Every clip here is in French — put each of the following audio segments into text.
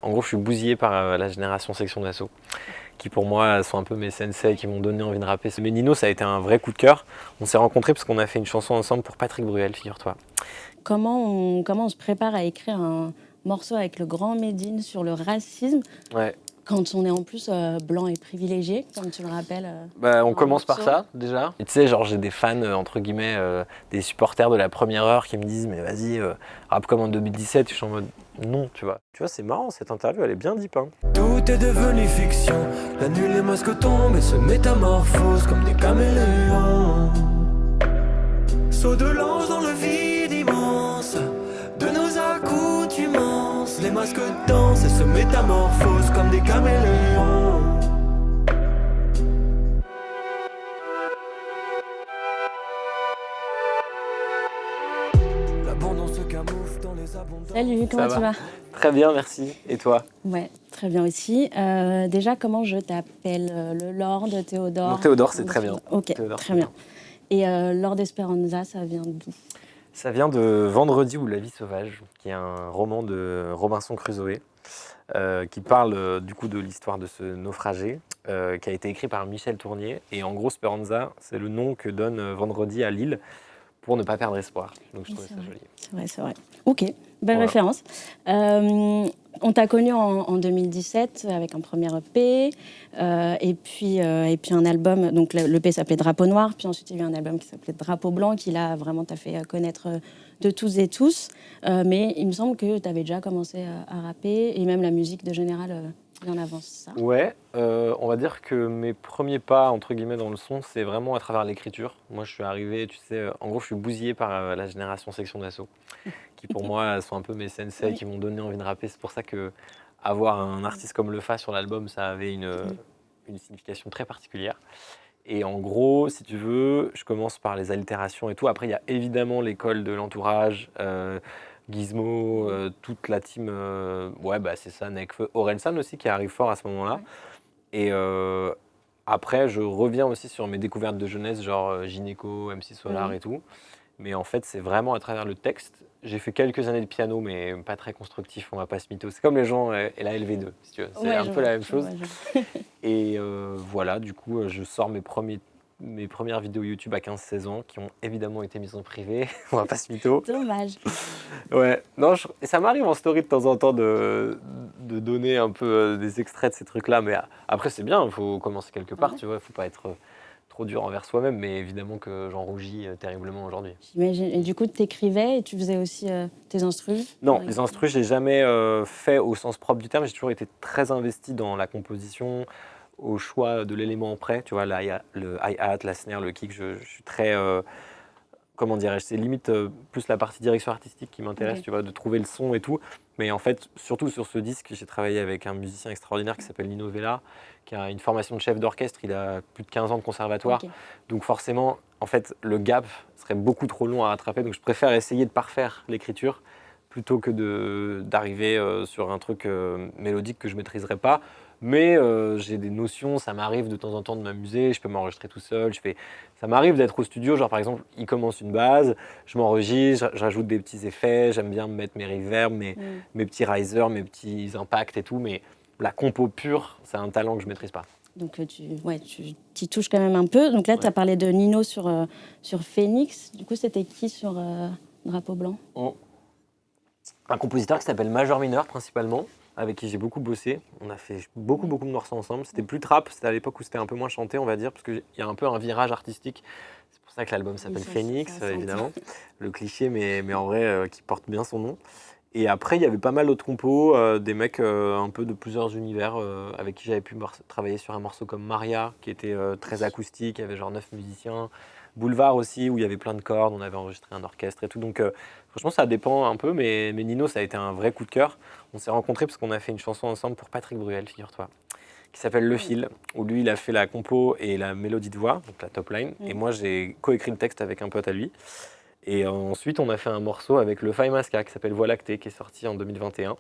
En gros, je suis bousillé par la génération Section d'Assaut, qui pour moi sont un peu mes sensei, qui m'ont donné envie de rapper. Mais Nino, ça a été un vrai coup de cœur. On s'est rencontrés parce qu'on a fait une chanson ensemble pour Patrick Bruel, figure-toi. Comment on se prépare à écrire un morceau avec le grand Médine sur le racisme Ouais. quand on est en plus blanc et privilégié, comme tu le rappelles On dans le commence par morceau. ça, déjà. Et tu sais, genre, j'ai des fans, entre guillemets, des supporters de la première heure qui me disent « Mais vas-y, rappe comme en 2017 », je suis en mode « Non », tu vois. Tu vois, c'est marrant, cette interview, elle est bien deep, hein. Tout est devenu fiction, la nuit les masques tombent et se métamorphosent comme des caméléons. Saut de l'ange dans le vide immense, de nos accoutumances, les masques dansent et se métamorphosent comme des caméléons. L'abandon se camoufle dans les abondances. Salut, comment tu vas? Très bien, merci. Et toi? Ouais, très bien aussi. Déjà, comment je t'appelle? Le Lord, Théodore? Non, Théodore, c'est très bien. Ok, Théodore, très bien. Et Lord Esperanza, ça vient d'où? Ça vient de Vendredi ou la vie sauvage, qui est un roman de Robinson Crusoe, qui parle du coup de l'histoire de ce naufragé, qui a été écrit par Michel Tournier. Et en gros, Speranza, c'est le nom que donne Vendredi à l'île pour ne pas perdre espoir. Donc je trouvais ça joli. C'est vrai. Ok, belle référence. On t'a connu en 2017 avec un premier EP, et puis un album. Donc l'EP s'appelait Drapeau Noir, puis ensuite il y a eu un album qui s'appelait Drapeau Blanc, qui là vraiment t'a fait connaître de tous et tous. Mais il me semble que tu avais déjà commencé à rapper, et même la musique de général bien avant ça. Ouais, on va dire que mes premiers pas, entre guillemets, dans le son, c'est vraiment à travers l'écriture. Moi, je suis arrivé, tu sais, en gros, je suis bousillé par la génération Section d'Assaut, qui pour moi sont un peu mes sensei, qui m'ont donné envie de rapper. C'est pour ça que avoir un artiste comme Lefa sur l'album, ça avait une signification très particulière. Et en gros, si tu veux, je commence par les allitérations et tout. Après, il y a évidemment l'école de l'entourage, Gizmo, toute la team, c'est ça, Nekfeu, Orelsan aussi qui arrive fort à ce moment-là. Ouais. Et après, je reviens aussi sur mes découvertes de jeunesse, genre Gynéco, MC Solar et tout. Mais en fait, c'est vraiment à travers le texte. J'ai fait quelques années de piano, mais pas très constructif, on va pas se mytho. C'est comme les gens et la LV2, si tu veux. C'est un peu la même chose. Et voilà, du coup, je sors mes premières vidéos YouTube à 15-16 ans, qui ont évidemment été mises en privé, on va pas se mytho. Dommage. Ouais, non, et ça m'arrive en story de temps en temps de donner un peu des extraits de ces trucs-là, mais après c'est bien, il faut commencer quelque part, tu vois, il faut pas être trop dur envers soi-même, mais évidemment que j'en rougis terriblement aujourd'hui. J'imagine. Et du coup, tu écrivais et tu faisais aussi tes instrus? Non, les instrus, je n'ai jamais fait au sens propre du terme, j'ai toujours été très investi dans la composition, au choix de l'élément près, tu vois, le hi-hat, la snare, le kick, je suis très... comment dirais-je, c'est limite plus la partie direction artistique qui m'intéresse, tu vois, de trouver le son et tout. Mais en fait, surtout sur ce disque, j'ai travaillé avec un musicien extraordinaire qui s'appelle Nino Vella, qui a une formation de chef d'orchestre, il a plus de 15 ans de conservatoire. Donc forcément, en fait, le gap serait beaucoup trop long à rattraper. Donc je préfère essayer de parfaire l'écriture plutôt que d'arriver sur un truc mélodique que je ne maîtriserais pas. Mais j'ai des notions, ça m'arrive de temps en temps de m'amuser, je peux m'enregistrer tout seul, ça m'arrive d'être au studio, genre par exemple, il commence une base, je m'enregistre, je rajoute des petits effets, j'aime bien mettre mes reverbs, mes petits risers, mes petits impacts et tout, mais la compo pure, c'est un talent que je maîtrise pas. Donc tu t'y touches quand même un peu. Donc là, tu as parlé de Nino sur Phoenix. Du coup, c'était qui sur Drapeau Blanc? Un compositeur qui s'appelle Major Mineur principalement, avec qui j'ai beaucoup bossé. On a fait beaucoup de morceaux ensemble. C'était plus trap, c'était à l'époque où c'était un peu moins chanté, on va dire, parce qu'il y a un peu un virage artistique. C'est pour ça que l'album s'appelle Phoenix, évidemment. Le cliché, mais en vrai, qui porte bien son nom. Et après, il y avait pas mal d'autres compos, des mecs un peu de plusieurs univers, avec qui j'avais pu travailler sur un morceau comme Maria, qui était très acoustique, il y avait genre 9 musiciens. Boulevard aussi, où il y avait plein de cordes, on avait enregistré un orchestre et tout. Donc franchement, ça dépend un peu, mais Nino, ça a été un vrai coup de cœur. On s'est rencontrés parce qu'on a fait une chanson ensemble pour Patrick Bruel, figure-toi, qui s'appelle Le Fil, où lui, il a fait la compo et la mélodie de voix, donc la top line. Et moi, j'ai coécrit le texte avec un pote à lui. Et ensuite, on a fait un morceau avec le Faye Masca qui s'appelle Voie lactée, qui est sorti en 2021.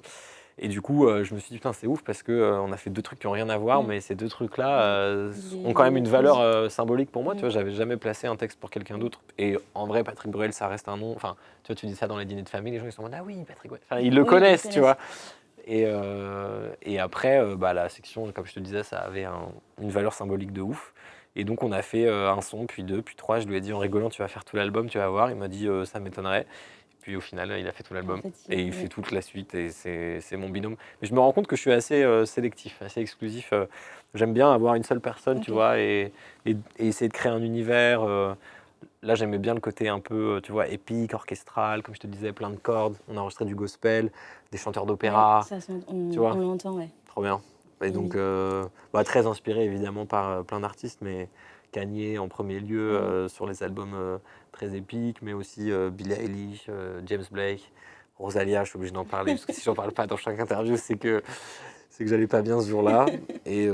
Et du coup, je me suis dit, putain, c'est ouf parce qu'on a fait deux trucs qui n'ont rien à voir, mais ces deux trucs-là ont quand même une valeur symbolique pour moi. Tu vois, j'avais jamais placé un texte pour quelqu'un d'autre. Et en vrai, Patrick Bruel, ça reste un nom. Enfin, tu vois, tu dis ça dans les dîners de famille, les gens ils sont en mode, ah oui, Patrick Bruel. Enfin, ils le connaissent, tu vois. Et après, la section, comme je te disais, ça avait une valeur symbolique de ouf. Et donc on a fait un son, puis deux, puis trois. Je lui ai dit en rigolant, tu vas faire tout l'album, tu vas voir. Il m'a dit ça m'étonnerait. Puis au final, il a fait tout l'album. En fait, Et il fait toute la suite. Et c'est mon binôme. Mais je me rends compte que je suis assez sélectif, assez exclusif. J'aime bien avoir une seule personne, tu vois, et essayer de créer un univers. Là, j'aimais bien le côté un peu, tu vois, épique, orchestral, comme je te disais, plein de cordes. On a enregistré du gospel, des chanteurs d'opéra, Ça, tu vois. on l'entend, ouais. Trop bien. Et donc, très inspiré évidemment par plein d'artistes, mais Kanye en premier lieu sur les albums très épiques, mais aussi Billie Eilish, James Blake, Rosalia, je suis obligé d'en parler, parce que si j'en parle pas dans chaque interview, c'est que j'allais pas bien ce jour-là. Et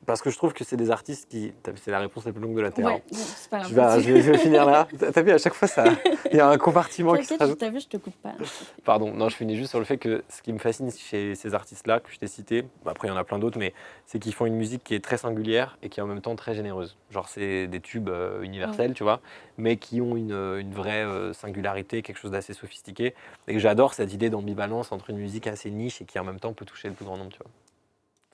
parce que je trouve que c'est des artistes qui. C'est la réponse la plus longue de la Terre. Ouais, c'est pas grave. Je vais finir là. T'as vu, à chaque fois, il y a un compartiment qui se rajoute. T'as vu, je te coupe pas. Pardon, non, je finis juste sur le fait que ce qui me fascine chez ces artistes-là, que je t'ai cités, après il y en a plein d'autres, mais c'est qu'ils font une musique qui est très singulière et qui est en même temps très généreuse. Genre, c'est des tubes universels, tu vois, mais qui ont une vraie singularité, quelque chose d'assez sophistiqué. Et j'adore cette idée d'ambivalence entre une musique assez niche et qui en même temps peut toucher le plus grand nombre, tu vois.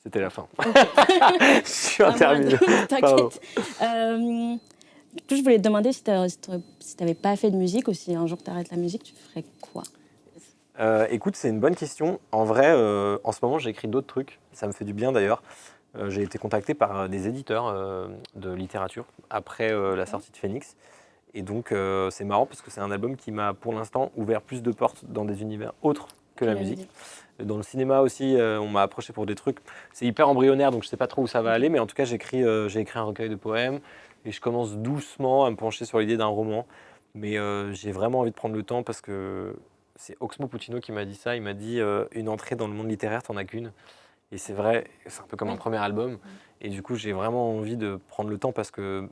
C'était la fin. Je suis intervenu. T'inquiète. Je voulais te demander si t'avais pas fait de musique ou si un jour t'arrêtes la musique, tu ferais quoi? Écoute, c'est une bonne question. En vrai, en ce moment, j'écris d'autres trucs. Ça me fait du bien d'ailleurs. J'ai été contacté par des éditeurs de littérature après la sortie de Phoenix. Et donc, c'est marrant parce que c'est un album qui m'a, pour l'instant, ouvert plus de portes dans des univers autres que la musique. Dans le cinéma aussi, on m'a approché pour des trucs. C'est hyper embryonnaire, donc je ne sais pas trop où ça va aller. Mais en tout cas, j'ai écrit un recueil de poèmes. Et je commence doucement à me pencher sur l'idée d'un roman. Mais j'ai vraiment envie de prendre le temps parce que c'est Oxmo Puccino qui m'a dit ça. Il m'a dit une entrée dans le monde littéraire, t'en as qu'une. Et c'est vrai, c'est un peu comme un premier album. Et du coup, j'ai vraiment envie de prendre le temps parce que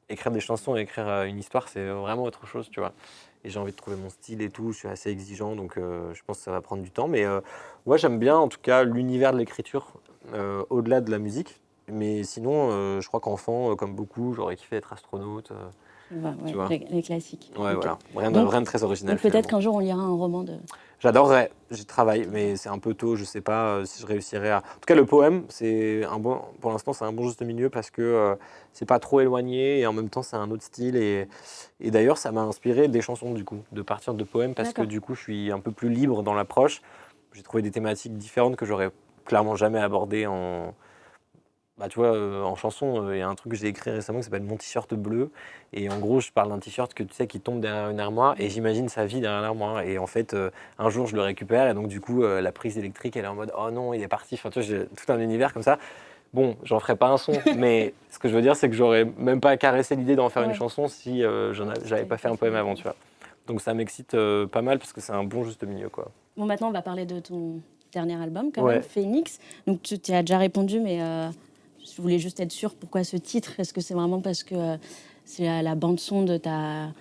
écrire des chansons et écrire une histoire, c'est vraiment autre chose, tu vois. Et j'ai envie de trouver mon style et tout. Je suis assez exigeant, donc je pense que ça va prendre du temps. Mais moi, j'aime bien, en tout cas, l'univers de l'écriture au-delà de la musique. Mais sinon, je crois qu'enfant, comme beaucoup, j'aurais kiffé être astronaute. Tu vois. Les classiques. Ouais, Ok. voilà. Rien de très original. Donc peut-être qu'un jour on lira un roman de. J'adorerais, j'y travaille, mais c'est un peu tôt, je sais pas si je réussirais à. En tout cas, le poème, c'est un bon. Pour l'instant, c'est un bon juste milieu parce que c'est pas trop éloigné et en même temps, c'est un autre style. Et d'ailleurs, ça m'a inspiré des chansons, du coup, de partir de poèmes parce que du coup, je suis un peu plus libre dans l'approche. J'ai trouvé des thématiques différentes que j'aurais clairement jamais abordées en. Tu vois, en chanson, il y a un truc que j'ai écrit récemment qui s'appelle Mon t-shirt bleu. Et en gros, je parle d'un t-shirt que tu sais qui tombe derrière une armoire et j'imagine sa vie derrière l'armoire. Et en fait, un jour, je le récupère et donc du coup, la prise électrique, elle est en mode oh non, il est parti. Enfin, tu vois, j'ai tout un univers comme ça. Bon, j'en ferai pas un son, mais ce que je veux dire, c'est que j'aurais même pas caressé l'idée d'en faire une chanson si j'avais pas fait un poème avant, tu vois. Donc ça m'excite pas mal parce que c'est un bon juste milieu, quoi. Bon, maintenant, on va parler de ton dernier album, quand même, Phoenix. Donc tu as déjà répondu, mais je voulais juste être sûre, pourquoi ce titre? Est-ce que c'est vraiment parce que c'est la bande-son de ta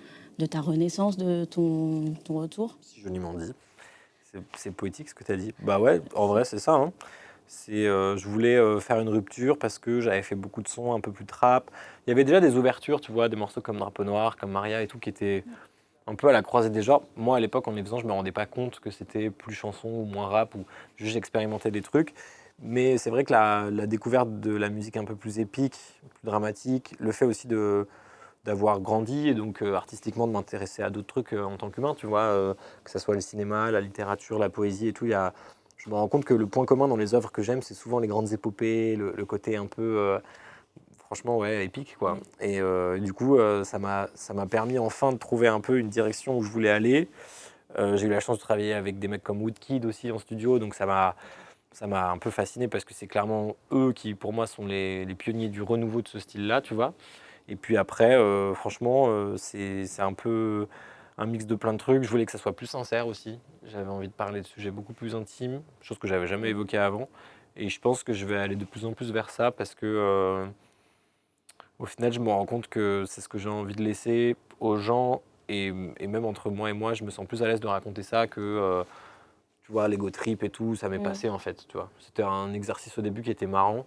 renaissance, de ton retour? Si joliment dit. C'est poétique ce que tu as dit. Bah ouais, en vrai, c'est ça. Hein. Je voulais faire une rupture parce que j'avais fait beaucoup de sons un peu plus trap. Il y avait déjà des ouvertures, tu vois, des morceaux comme Drapeau Noir, comme Maria et tout, qui étaient un peu à la croisée des genres. Moi, à l'époque, en les faisant, je me rendais pas compte que c'était plus chanson ou moins rap, ou juste j'expérimentais des trucs. Mais c'est vrai que la découverte de la musique un peu plus épique, plus dramatique, le fait aussi d'avoir grandi et donc artistiquement de m'intéresser à d'autres trucs en tant qu'humain, tu vois, que ce soit le cinéma, la littérature, la poésie et tout, je me rends compte que le point commun dans les œuvres que j'aime, c'est souvent les grandes épopées, le côté un peu, franchement, ouais, épique, quoi. Et du coup, ça m'a permis enfin de trouver un peu une direction où je voulais aller. J'ai eu la chance de travailler avec des mecs comme Woodkid aussi en studio, donc ça m'a un peu fasciné parce que c'est clairement eux qui, pour moi, sont les pionniers du renouveau de ce style-là, tu vois. Et puis après, franchement, c'est un peu un mix de plein de trucs. Je voulais que ça soit plus sincère aussi. J'avais envie de parler de sujets beaucoup plus intimes, chose que j'avais jamais évoquée avant. Et je pense que je vais aller de plus en plus vers ça parce que, au final, je me rends compte que c'est ce que j'ai envie de laisser aux gens. Et même entre moi et moi, je me sens plus à l'aise de raconter ça que, tu vois, l'ego trip et tout, ça m'est passé en fait, tu vois. C'était un exercice au début qui était marrant.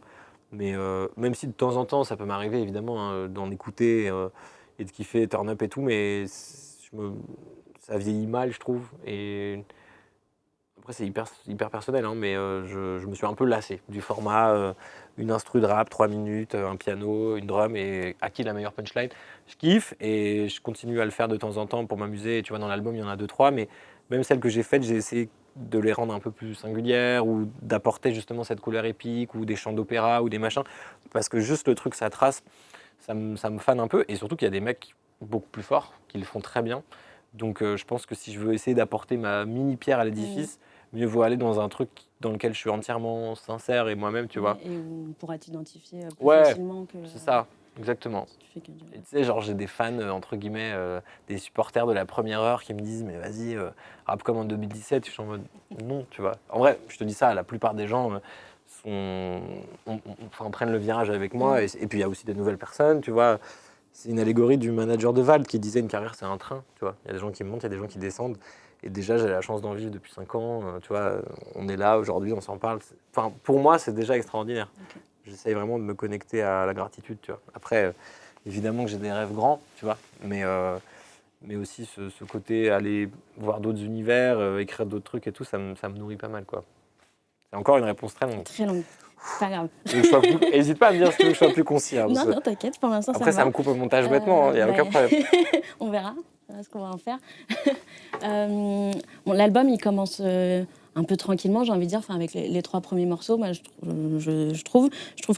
Mais même si de temps en temps, ça peut m'arriver évidemment hein, d'en écouter et de kiffer Turn Up et tout, mais ça vieillit mal, je trouve. Et Après, c'est hyper personnel, hein, mais je me suis un peu lassé du format une instru de rap, 3 minutes, un piano, une drum et à qui la meilleure punchline. Je kiffe et je continue à le faire de temps en temps pour m'amuser. Tu vois, dans l'album, il y en a 2-3, mais même celles que j'ai faites, j'ai essayé de les rendre un peu plus singulières ou d'apporter justement cette couleur épique ou des chants d'opéra ou des machins. Parce que juste le truc, ça trace, ça me fane un peu. Et surtout qu'il y a des mecs beaucoup plus forts qui le font très bien. Donc je pense que si je veux essayer d'apporter ma mini pierre à l'édifice, mieux vaut aller dans un truc dans lequel je suis entièrement sincère et moi-même, tu vois. Et où on pourra t'identifier plus Ouais, facilement que c'est ça, exactement. si tu fais que Et tu sais, genre j'ai des fans, entre guillemets, des supporters de la première heure qui me disent mais vas-y, rap comme en 2017, je suis en mode non, tu vois. En vrai, je te dis ça, la plupart des gens prennent le virage avec moi et puis il y a aussi des nouvelles personnes, tu vois. C'est une allégorie du manager de Vald qui disait une carrière c'est un train, tu vois. Il y a des gens qui montent, il y a des gens qui descendent. Et déjà, j'ai la chance d'en vivre depuis 5 ans, tu vois. On est là aujourd'hui, on s'en parle. Enfin, pour moi, c'est déjà extraordinaire. Ok. J'essaye vraiment de me connecter à la gratitude, tu vois. Après, évidemment que j'ai des rêves grands, tu vois. Mais aussi ce côté aller voir d'autres univers, écrire d'autres trucs et tout, ça me nourrit pas mal, quoi. C'est encore une réponse très longue. très longue. C'est pas grave. N'hésite pas à me dire si tu veux que je sois plus concis. Hein, Non, t'inquiète, pour l'instant, après, ça va. me coupe au montage bêtement, il n'y a aucun problème. On verra ce qu'on va en faire. Bon, l'album, il commence un peu tranquillement, j'ai envie de dire, avec les 3 premiers morceaux. Moi, je trouve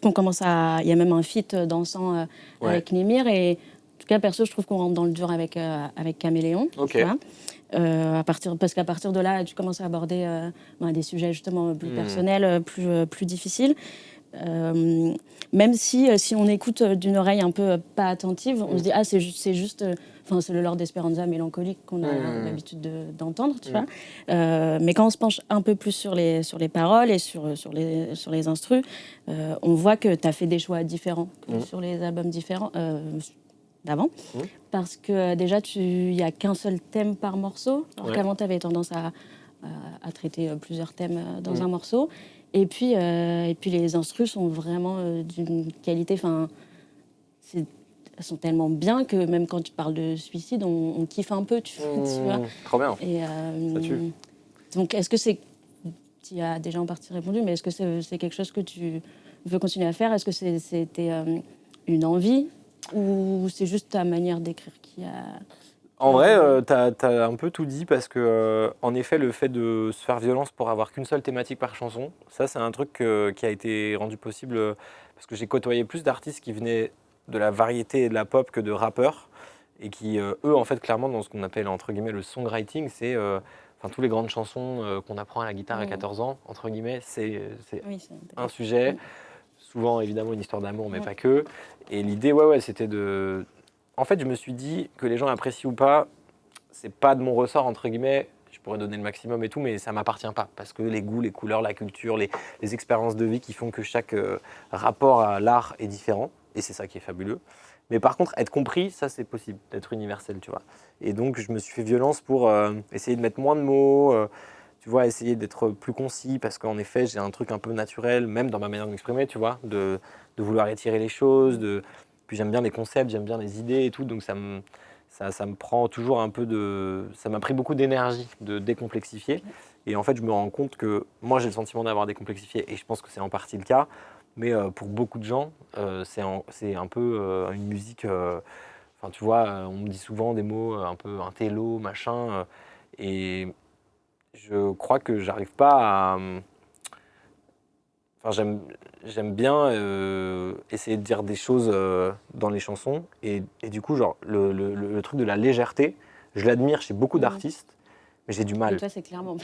qu'on commence à... Il y a même un feat dansant avec Némir. Et en tout cas, perso, je trouve qu'on rentre dans le dur avec Caméléon. Ok. Tu vois. Parce qu'à partir de là, tu commences à aborder des sujets justement plus personnels, plus difficiles. Même si on écoute d'une oreille un peu pas attentive, on se dit c'est juste c'est le Lord Esperanza mélancolique qu'on a l'habitude d'entendre, tu vois. Mais quand on se penche un peu plus sur les paroles et sur les instrus, on voit que tu as fait des choix différents que sur les albums différents d'avant, parce que déjà il y a qu'un seul thème par morceau, alors qu'avant tu avais tendance à traiter plusieurs thèmes dans un morceau. Et puis les instrus sont vraiment d'une qualité, elles sont tellement bien que même quand tu parles de suicide, on kiffe un peu, tu vois. Trop bien. Et, ça tue. Donc est-ce que tu y as déjà en partie répondu, mais est-ce que c'est quelque chose que tu veux continuer à faire? Est-ce que c'était une envie ou c'est juste ta manière d'écrire qui a... En vrai, t'as un peu tout dit parce que, en effet, le fait de se faire violence pour avoir qu'une seule thématique par chanson, ça, c'est un truc qui a été rendu possible parce que j'ai côtoyé plus d'artistes qui venaient de la variété et de la pop que de rappeurs et qui, eux, en fait, clairement, dans ce qu'on appelle, entre guillemets, le songwriting, c'est tous les grandes chansons qu'on apprend à la guitare à 14 ans, entre guillemets, c'est un sujet, souvent, évidemment, une histoire d'amour, mais pas que. Et l'idée, c'était de... En fait, je me suis dit que les gens apprécient ou pas, c'est pas de mon ressort, entre guillemets. Je pourrais donner le maximum et tout, mais ça m'appartient pas. Parce que les goûts, les couleurs, la culture, les expériences de vie qui font que chaque rapport à l'art est différent. Et c'est ça qui est fabuleux. Mais par contre, être compris, ça, c'est possible, d'être universel, tu vois. Et donc, je me suis fait violence pour essayer de mettre moins de mots, tu vois, essayer d'être plus concis, parce qu'en effet, j'ai un truc un peu naturel, même dans ma manière de m'exprimer, tu vois, de vouloir étirer les choses, Puis j'aime bien les concepts, j'aime bien les idées et tout, donc ça me prend toujours un peu de... Ça m'a pris beaucoup d'énergie de décomplexifier. Et en fait, je me rends compte que moi, j'ai le sentiment d'avoir décomplexifié, et je pense que c'est en partie le cas. Mais pour beaucoup de gens, c'est un peu une musique... tu vois, on me dit souvent des mots un peu intello, machin. Et je crois que j'arrive pas à... j'aime bien essayer de dire des choses dans les chansons. Et du coup, genre, le truc de la légèreté, je l'admire chez beaucoup d'artistes, mais j'ai du mal. Et toi, c'est clairement...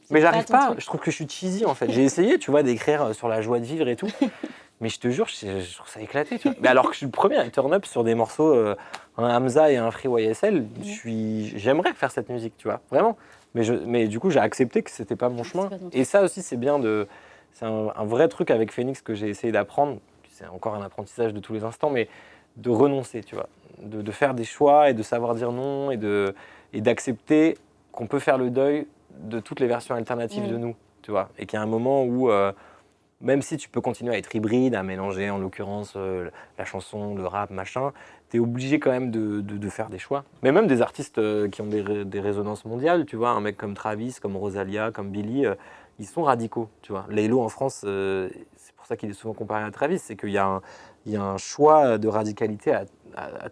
mais j'arrive pas, je trouve que je suis cheesy, en fait. J'ai essayé, tu vois, d'écrire sur la joie de vivre et tout. Mais je te jure, je trouve ça éclaté. Tu vois. Mais alors que je suis le premier à turn up sur des morceaux, un Hamza et un Free YSL, j'aimerais faire cette musique, tu vois, vraiment. Mais du coup, j'ai accepté que c'était pas mon chemin. Et ça aussi, c'est bien c'est un vrai truc avec Phoenix que j'ai essayé d'apprendre. C'est encore un apprentissage de tous les instants, mais de renoncer, tu vois. De faire des choix et de savoir dire non et d'accepter qu'on peut faire le deuil de toutes les versions alternatives de nous, tu vois. Et qu'il y a un moment où même si tu peux continuer à être hybride, à mélanger en l'occurrence la chanson, le rap, machin, tu es obligé quand même de faire des choix. Mais même des artistes qui ont des résonances mondiales, tu vois, un mec comme Travis, comme Rosalia, comme Billy, ils sont radicaux, tu vois. Laylo en France, c'est pour ça qu'il est souvent comparé à Travis, c'est qu'il y a un choix de radicalité à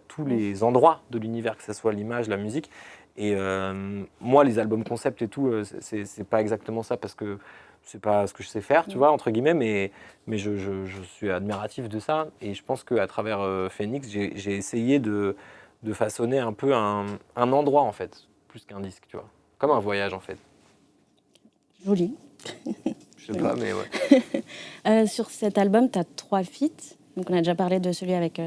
tous les endroits de l'univers, que ce soit l'image, la musique. Et moi, les albums concept et tout, c'est pas exactement ça parce que c'est pas ce que je sais faire, tu vois, entre guillemets, mais je suis admiratif de ça. Et je pense qu'à travers Phoenix, j'ai essayé de façonner un peu un endroit, en fait, plus qu'un disque, tu vois. Comme un voyage, en fait. Joli. Je sais pas, mais ouais. Sur cet album, tu as 3 feats. Donc, on a déjà parlé de celui avec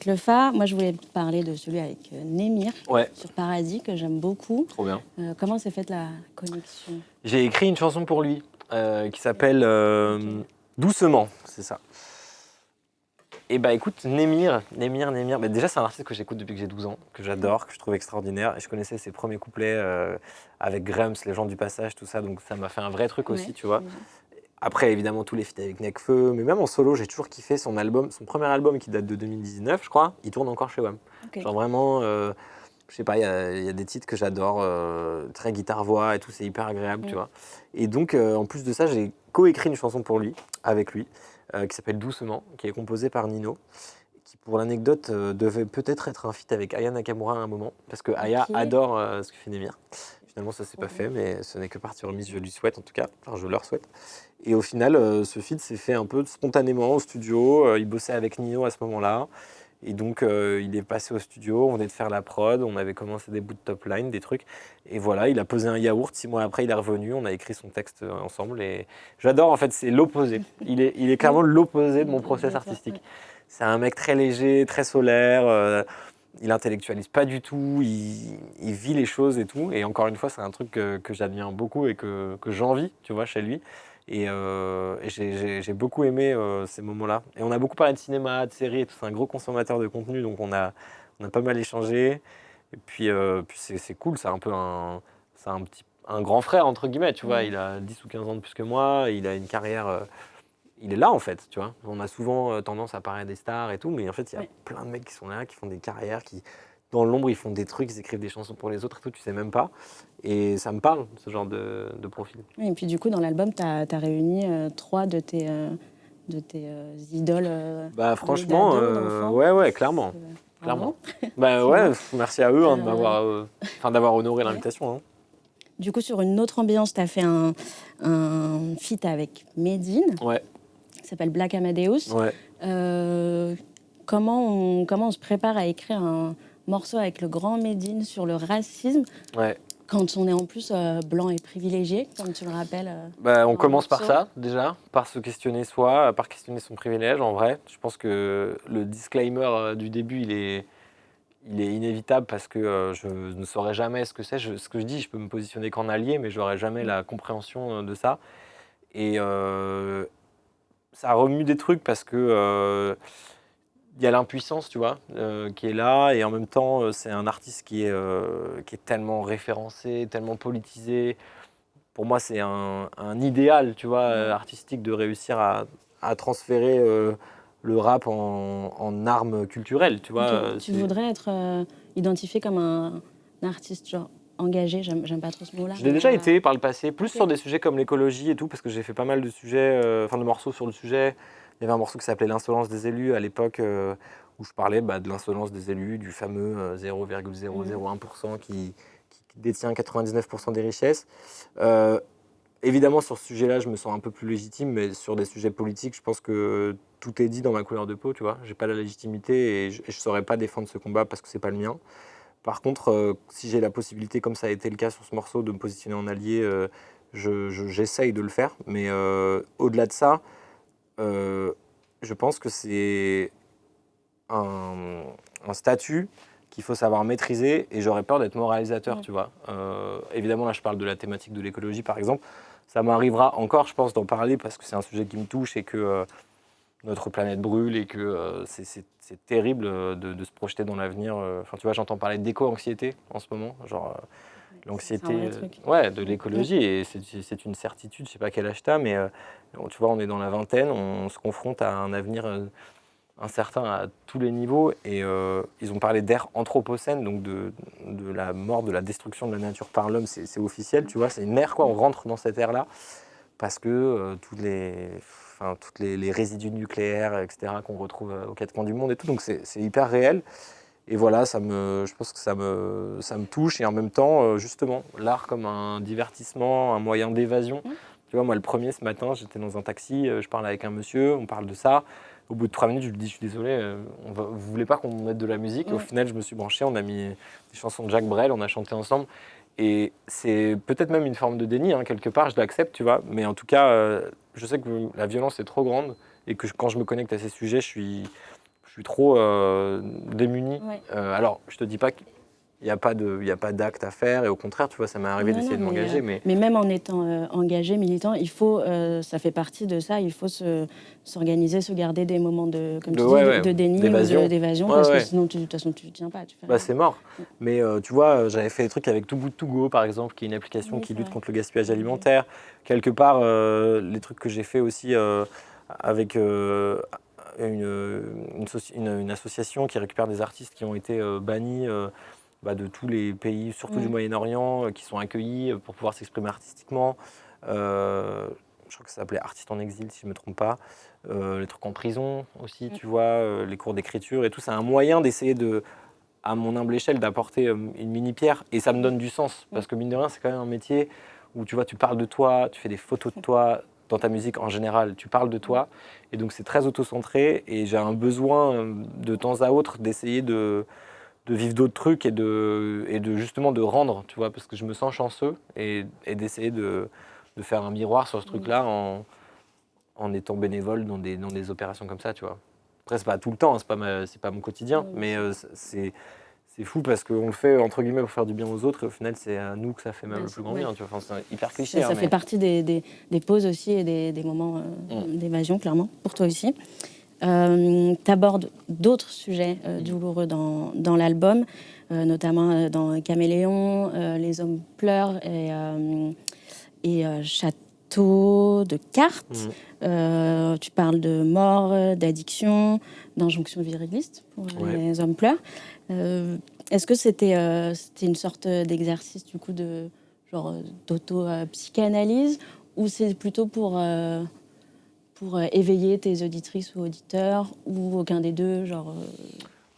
Lefa. Moi, je voulais parler de celui avec Némir Ouais, sur Paradis, que j'aime beaucoup. trop bien. Comment s'est faite la connexion? J'ai écrit une chanson pour lui qui s'appelle Doucement, c'est ça. Et bah écoute, Némir, bah déjà c'est un artiste que j'écoute depuis que j'ai 12 ans, que j'adore, que je trouve extraordinaire. Et je connaissais ses premiers couplets avec Grums, Les gens du passage, tout ça, donc ça m'a fait un vrai truc aussi, tu vois. Après, évidemment, tous les feats avec Nekfeu, mais même en solo, j'ai toujours kiffé son album, son premier album qui date de 2019, je crois. Il tourne encore chez WAM. Okay. Genre vraiment, je sais pas, il y a des titres que j'adore, très guitare-voix et tout, c'est hyper agréable, tu vois. Et donc, en plus de ça, j'ai coécrit une chanson pour lui, avec lui, qui s'appelle Doucement, qui est composée par Nino, qui, pour l'anecdote, devait peut-être être un feat avec Aya Nakamura à un moment, parce que Aya adore ce que fait Némir. Finalement, ça s'est pas fait, mais ce n'est que partie remise, je lui souhaite en tout cas, enfin je leur souhaite. Et au final, ce feat s'est fait un peu spontanément au studio, il bossait avec Nino à ce moment-là, et donc il est passé au studio, on venait de faire la prod, on avait commencé des bouts de top line, des trucs, et voilà, il a posé un yaourt, 6 mois après il est revenu, on a écrit son texte ensemble, et j'adore en fait, c'est l'opposé, il est clairement l'opposé de mon process artistique. C'est un mec très léger, très solaire, il intellectualise pas du tout, il vit les choses et tout. Et encore une fois, c'est un truc que j'admire beaucoup et que j'envie, tu vois, chez lui. Et j'ai beaucoup aimé ces moments-là. Et on a beaucoup parlé de cinéma, de séries et tout. C'est un gros consommateur de contenu, donc on a pas mal échangé. Et puis c'est cool, c'est un peu un grand frère, entre guillemets, tu vois. Il a 10 ou 15 ans de plus que moi, il a une carrière... il est là en fait, tu vois. On a souvent tendance à parler des stars et tout, mais en fait, il y a plein de mecs qui sont là, qui font des carrières, qui, dans l'ombre, ils font des trucs, ils écrivent des chansons pour les autres et tout, tu sais même pas. Et ça me parle, ce genre de profil. Et puis du coup, dans l'album, tu as réuni 3 de tes idoles. Bah franchement, ouais, clairement. Clairement. Bah ouais, merci à eux de m'avoir, d'avoir honoré l'invitation. Hein. Du coup, sur une autre ambiance, tu as fait un feat avec Medine. Ouais. Ça s'appelle Black Amadeus. Ouais. Comment on se prépare à écrire un morceau avec le grand Medine sur le racisme quand on est en plus blanc et privilégié, comme tu le rappelles on commence par ça, déjà, par se questionner soi, par questionner son privilège, en vrai. Je pense que le disclaimer du début, il est inévitable parce que je ne saurais jamais ce que c'est. Ce que je dis, je peux me positionner qu'en allié, mais je n'aurai jamais la compréhension de ça. Et ça remue des trucs parce que y a l'impuissance, tu vois, qui est là, et en même temps, c'est un artiste qui est tellement référencé, tellement politisé. Pour moi, c'est un idéal, tu vois, artistique de réussir à transférer le rap en arme culturelle, tu vois. Tu voudrais être identifié comme un artiste genre engagé, j'aime pas trop ce mot-là. Je l'ai déjà été par le passé, plus sur des sujets comme l'écologie et tout, parce que j'ai fait pas mal de sujets, de morceaux sur le sujet. Il y avait un morceau qui s'appelait L'insolence des élus à l'époque, où je parlais de l'insolence des élus, du fameux 0,001% qui détient 99% des richesses. Évidemment, sur ce sujet-là, je me sens un peu plus légitime, mais sur des sujets politiques, je pense que tout est dit dans ma couleur de peau, tu vois. J'ai pas la légitimité et je saurais pas défendre ce combat parce que c'est pas le mien. Par contre, si j'ai la possibilité, comme ça a été le cas sur ce morceau, de me positionner en allié, j'essaye de le faire. Mais au-delà de ça, je pense que c'est un statut qu'il faut savoir maîtriser, et j'aurais peur d'être moralisateur, tu vois. Évidemment, là, je parle de la thématique de l'écologie, par exemple. Ça m'arrivera encore, je pense, d'en parler parce que c'est un sujet qui me touche et que notre planète brûle et que c'est terrible de se projeter dans l'avenir. Enfin, tu vois, j'entends parler d'éco-anxiété en ce moment. Genre, l'anxiété, C'est un vrai truc. de l'écologie. Et c'est une certitude, je sais pas quel âge t'as, mais tu vois, on est dans la vingtaine, on se confronte à un avenir incertain à tous les niveaux. Et ils ont parlé d'ère anthropocène, donc de la mort, de la destruction de la nature par l'homme, c'est officiel, tu vois, c'est une ère, quoi, on rentre dans cette ère-là, parce que toutes les résidus nucléaires, etc., qu'on retrouve aux quatre coins du monde et tout, donc c'est hyper réel. Et voilà, je pense que ça me touche. Et en même temps, justement, l'art comme un divertissement, un moyen d'évasion. Tu vois, moi, le premier, ce matin, j'étais dans un taxi, je parle avec un monsieur, on parle de ça. Au bout de 3 minutes, je lui dis, je suis désolé, vous voulez pas qu'on mette de la musique? Et au final, je me suis branché, on a mis des chansons de Jacques Brel, on a chanté ensemble. Et c'est peut-être même une forme de déni, hein, quelque part, je l'accepte, tu vois. Mais en tout cas, je sais que la violence est trop grande et que quand je me connecte à ces sujets, je suis trop démuni. Ouais. Alors, je te dis pas qu'il n'y a pas d'acte à faire, et au contraire, tu vois, ça m'est arrivé d'essayer de m'engager. Mais même en étant engagé, militant, il faut, ça fait partie de ça, il faut s'organiser, se garder des moments de, comme tu dis, de déni d'évasion. ou d'évasion, parce que sinon, de toute façon, tu ne tiens pas. Tu fais rien. C'est mort. Mais tu vois, j'avais fait des trucs avec Too Good To Go, par exemple, qui est une application qui lutte contre le gaspillage alimentaire. Quelque part, les trucs que j'ai fait aussi avec une association qui récupère des artistes qui ont été bannis de tous les pays, surtout du Moyen-Orient, qui sont accueillis pour pouvoir s'exprimer artistiquement. Je crois que ça s'appelait Artistes en exil, si je ne me trompe pas. Les trucs en prison aussi, tu vois, les cours d'écriture et tout. C'est un moyen d'essayer à mon humble échelle, d'apporter une mini-pierre. Et ça me donne du sens, parce que mine de rien, c'est quand même un métier où tu vois, tu parles de toi, tu fais des photos de toi. Dans ta musique, en général, tu parles de toi. Et donc, c'est très auto-centré. Et j'ai un besoin, de temps à autre, d'essayer de vivre d'autres trucs et de justement de rendre, tu vois, parce que je me sens chanceux. Et d'essayer de faire un miroir sur ce truc-là en étant bénévole dans des opérations comme ça, tu vois. Après, c'est pas tout le temps, c'est pas mon quotidien. Mais c'est fou parce qu'on le fait entre guillemets pour faire du bien aux autres, et au final c'est à nous que ça fait même le plus grand bien, tu vois. Enfin, c'est hyper cliché. Ça fait partie des pauses aussi et des moments d'évasion, clairement, pour toi aussi. Tu abordes d'autres sujets douloureux dans l'album, notamment dans Caméléon, Les hommes pleurent et Château de cartes. Tu parles de mort, d'addiction, d'injonction viriliste pour Les hommes pleurent. Est-ce que c'était une sorte d'exercice du coup d'auto-psychanalyse ou c'est plutôt pour éveiller tes auditrices ou auditeurs ou aucun des deux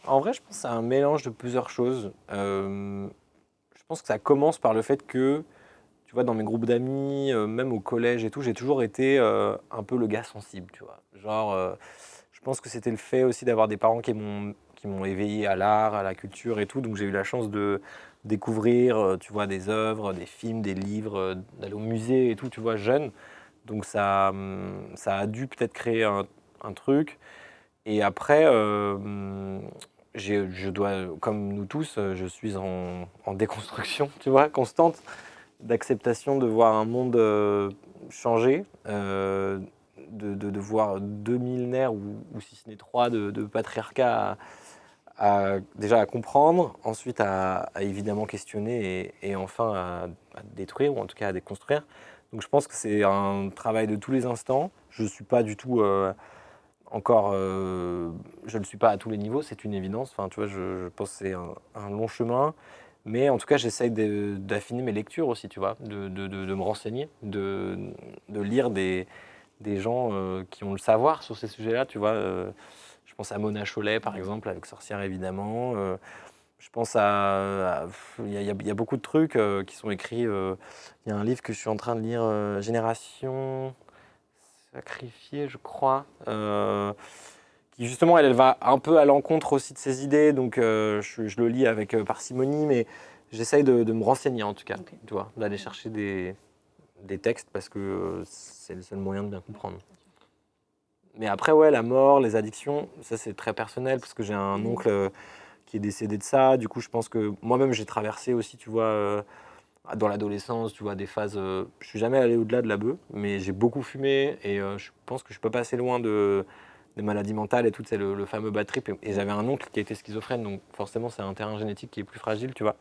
En vrai, je pense que c'est un mélange de plusieurs choses. Je pense que ça commence par le fait que, tu vois, dans mes groupes d'amis, même au collège et tout, j'ai toujours été un peu le gars sensible, tu vois. Je pense que c'était le fait aussi d'avoir des parents qui m'ont éveillé à l'art, à la culture et tout. Donc j'ai eu la chance de découvrir, tu vois, des œuvres, des films, des livres, d'aller au musée et tout, tu vois, jeune. Donc ça a dû peut-être créer un truc. Et après, je dois, comme nous tous, je suis en déconstruction, tu vois, constante, d'acceptation de voir un monde changer, de voir 2 millénaires ou si ce n'est 3 de patriarcat déjà à comprendre, ensuite à évidemment questionner et enfin à détruire, ou en tout cas à déconstruire. Donc je pense que c'est un travail de tous les instants. Je ne suis pas du tout encore... je ne le suis pas à tous les niveaux, c'est une évidence. Enfin, tu vois, je pense que c'est un long chemin. Mais en tout cas, j'essaye d'affiner mes lectures aussi, tu vois, de me renseigner, de lire des gens qui ont le savoir sur ces sujets-là, tu vois. Je pense à Mona Chollet, par exemple, avec Sorcière, évidemment. Je pense il y a beaucoup de trucs qui sont écrits. Il y a un livre que je suis en train de lire, Génération Sacrifiée, je crois, qui justement, elle va un peu à l'encontre aussi de ses idées. Donc, je le lis avec parcimonie, mais j'essaye de me renseigner, en tout cas, tu vois, d'aller chercher des textes parce que c'est le seul moyen de bien comprendre. Mais après, ouais, la mort, les addictions, ça c'est très personnel parce que j'ai un oncle qui est décédé de ça. Du coup, je pense que moi-même, j'ai traversé aussi, tu vois, dans l'adolescence, tu vois, des phases... je suis jamais allé au-delà de la bœuf, mais j'ai beaucoup fumé et je pense que je peux pas passer loin des maladies mentales et tout, c'est le fameux bad trip. Et j'avais un oncle qui était schizophrène, donc forcément, c'est un terrain génétique qui est plus fragile, tu vois.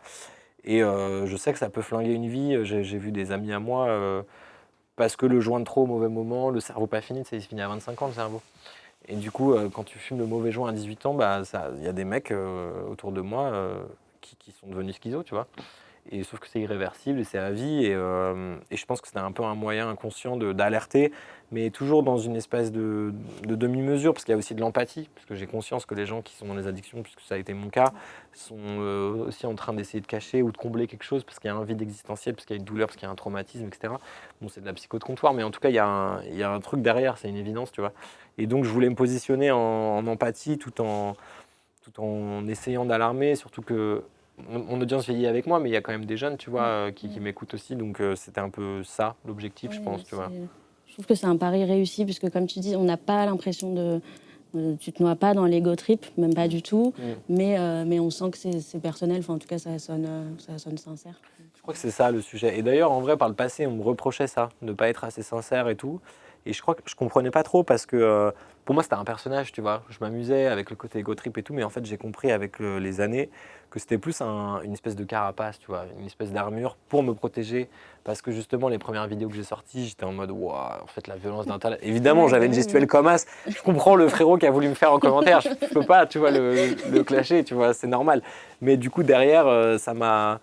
Et je sais que ça peut flinguer une vie. J'ai vu des amis à moi, parce que le joint de trop au mauvais moment, le cerveau pas fini, il se finit à 25 ans le cerveau. Et du coup, quand tu fumes le mauvais joint à 18 ans, bah, y a des mecs autour de moi qui sont devenus schizo, tu vois. Et sauf que c'est irréversible et c'est à vie. Et je pense que c'était un peu un moyen inconscient d'alerter, mais toujours dans une espèce de demi-mesure, parce qu'il y a aussi de l'empathie, parce que j'ai conscience que les gens qui sont dans les addictions, puisque ça a été mon cas, sont aussi en train d'essayer de cacher ou de combler quelque chose, parce qu'il y a un vide existentiel, parce qu'il y a une douleur, parce qu'il y a un traumatisme, etc. Bon, c'est de la psycho de comptoir, mais en tout cas, il y a un truc derrière, c'est une évidence, tu vois. Et donc, je voulais me positionner en empathie, tout en essayant d'alarmer, surtout que mon audience vieillit avec moi, mais il y a quand même des jeunes, tu vois, qui m'écoutent aussi. Donc, c'était un peu ça, l'objectif, je pense, tu vois. Je trouve que c'est un pari réussi, puisque comme tu dis, on n'a pas l'impression tu te noies pas dans l'ego trip, même pas du tout, mais on sent que c'est personnel, enfin, en tout cas, ça sonne sincère. Je crois que c'est ça, le sujet. Et d'ailleurs, en vrai, par le passé, on me reprochait ça, de ne pas être assez sincère et tout. Et je crois que je comprenais pas trop parce que pour moi, c'était un personnage, tu vois. Je m'amusais avec le côté ego trip et tout, mais en fait, j'ai compris avec les années que c'était plus une espèce de carapace, tu vois, une espèce d'armure pour me protéger. Parce que justement, les premières vidéos que j'ai sorties, j'étais en mode, waouh, en fait, la violence d'Internet. Évidemment, j'avais une gestuelle comme as. Je comprends le frérot qui a voulu me faire en commentaire. Je peux pas, tu vois, le clasher, tu vois, c'est normal. Mais du coup, derrière, ça m'a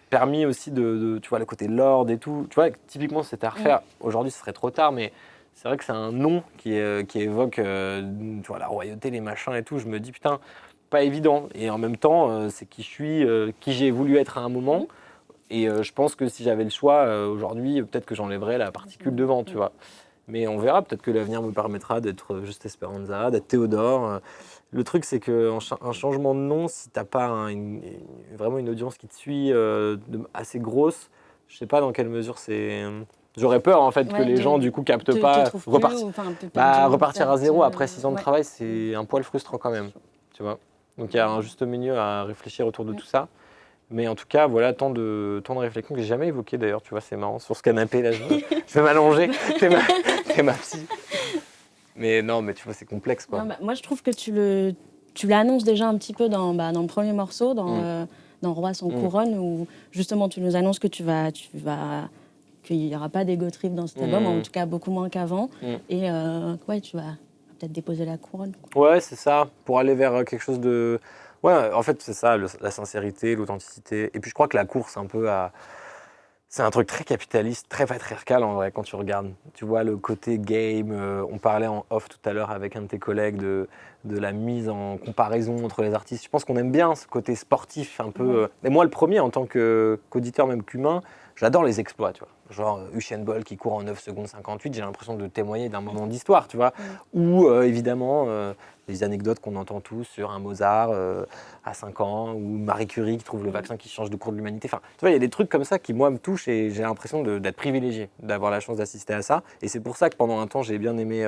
permis aussi tu vois, le côté lord et tout. Tu vois, typiquement, c'était à refaire. Aujourd'hui, ce serait trop tard, mais c'est vrai que c'est un nom qui évoque tu vois, la royauté, les machins et tout. Je me dis, putain, pas évident. Et en même temps, c'est qui je suis, qui j'ai voulu être à un moment. Et je pense que si j'avais le choix, aujourd'hui, peut-être que j'enlèverais la particule devant, tu vois. Mais on verra, peut-être que l'avenir me permettra d'être juste Esperanza, d'être Théodore. Le truc, c'est qu'un changement de nom, si t'as pas vraiment une audience qui te suit assez grosse, je sais pas dans quelle mesure c'est... J'aurais peur en fait que les gens du coup captent pas. Repartir à zéro après 6 ans de travail, c'est un poil frustrant quand même, tu vois. Donc il y a un juste milieu à réfléchir autour de tout ça. Mais en tout cas, voilà, tant de réflexions que j'ai jamais évoquées d'ailleurs, tu vois, c'est marrant. Sur ce canapé là, je vais m'allonger, t'es ma psy. Mais non, mais tu vois, c'est complexe, quoi. Non, moi, je trouve que tu l'annonces déjà un petit peu dans le premier morceau, dans Roi sans couronne, où justement tu nous annonces que qu'il n'y aura pas d'ego trip dans cet album, en tout cas beaucoup moins qu'avant. Et ouais, tu vas peut-être déposer la couronne, quoi. Ouais, c'est ça, pour aller vers quelque chose de... Ouais, en fait, c'est ça, la sincérité, l'authenticité. Et puis je crois que la course, un peu c'est un truc très capitaliste, très patriarcal en vrai, quand tu regardes. Tu vois, le côté game, on parlait en off tout à l'heure avec un de tes collègues de la mise en comparaison entre les artistes. Je pense qu'on aime bien ce côté sportif un peu. Mais moi, le premier, en tant qu'auditeur, même qu'humain, j'adore les exploits, tu vois. Genre Usain Bolt qui court en 9 secondes 58, j'ai l'impression de témoigner d'un moment d'histoire, tu vois. Ou évidemment, les anecdotes qu'on entend tous sur un Mozart à 5 ans, ou Marie Curie qui trouve le vaccin qui change de cours de l'humanité. Enfin, tu vois, il y a des trucs comme ça qui, moi, me touchent et j'ai l'impression d'être privilégié, d'avoir la chance d'assister à ça. Et c'est pour ça que pendant un temps, j'ai bien aimé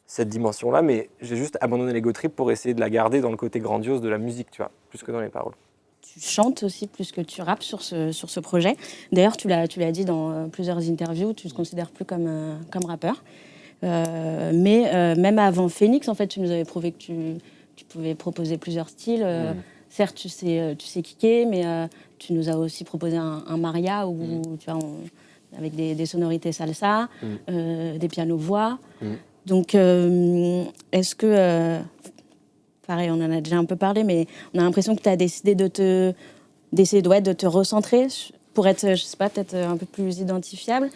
cette dimension-là, mais j'ai juste abandonné l'ego trip pour essayer de la garder dans le côté grandiose de la musique, tu vois, plus que dans les paroles. Tu chantes aussi plus que tu rappes sur ce projet. D'ailleurs, tu l'as dit dans plusieurs interviews, tu ne te considères plus comme rappeur. Mais même avant Phoenix, en fait, tu nous avais prouvé que tu pouvais proposer plusieurs styles. Certes, tu sais kicker, mais tu nous as aussi proposé un Maria où, tu vois, avec des sonorités salsa, des pianos-voix. Donc, est-ce que... pareil, on en a déjà un peu parlé, mais on a l'impression que tu as décidé d'essayer de te recentrer pour être, je sais pas, peut-être un peu plus identifiable.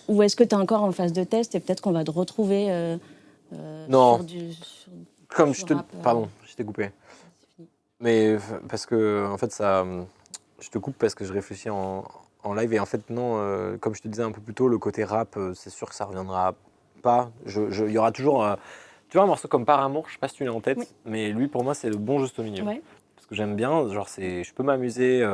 Ou est-ce que tu es encore en phase de test et peut-être qu'on va te retrouver non. sur je te... Pardon, je t'ai coupé. Mais parce que, en fait, je te coupe parce que je réfléchis en live. Et en fait, non, comme je te disais un peu plus tôt, le côté rap, c'est sûr que ça reviendra pas. Il y aura toujours... tu vois, un morceau comme Par Amour, je sais pas si tu l'as en tête, mais lui, pour moi, c'est le bon juste au milieu. Ouais. Parce que j'aime bien, genre, je peux m'amuser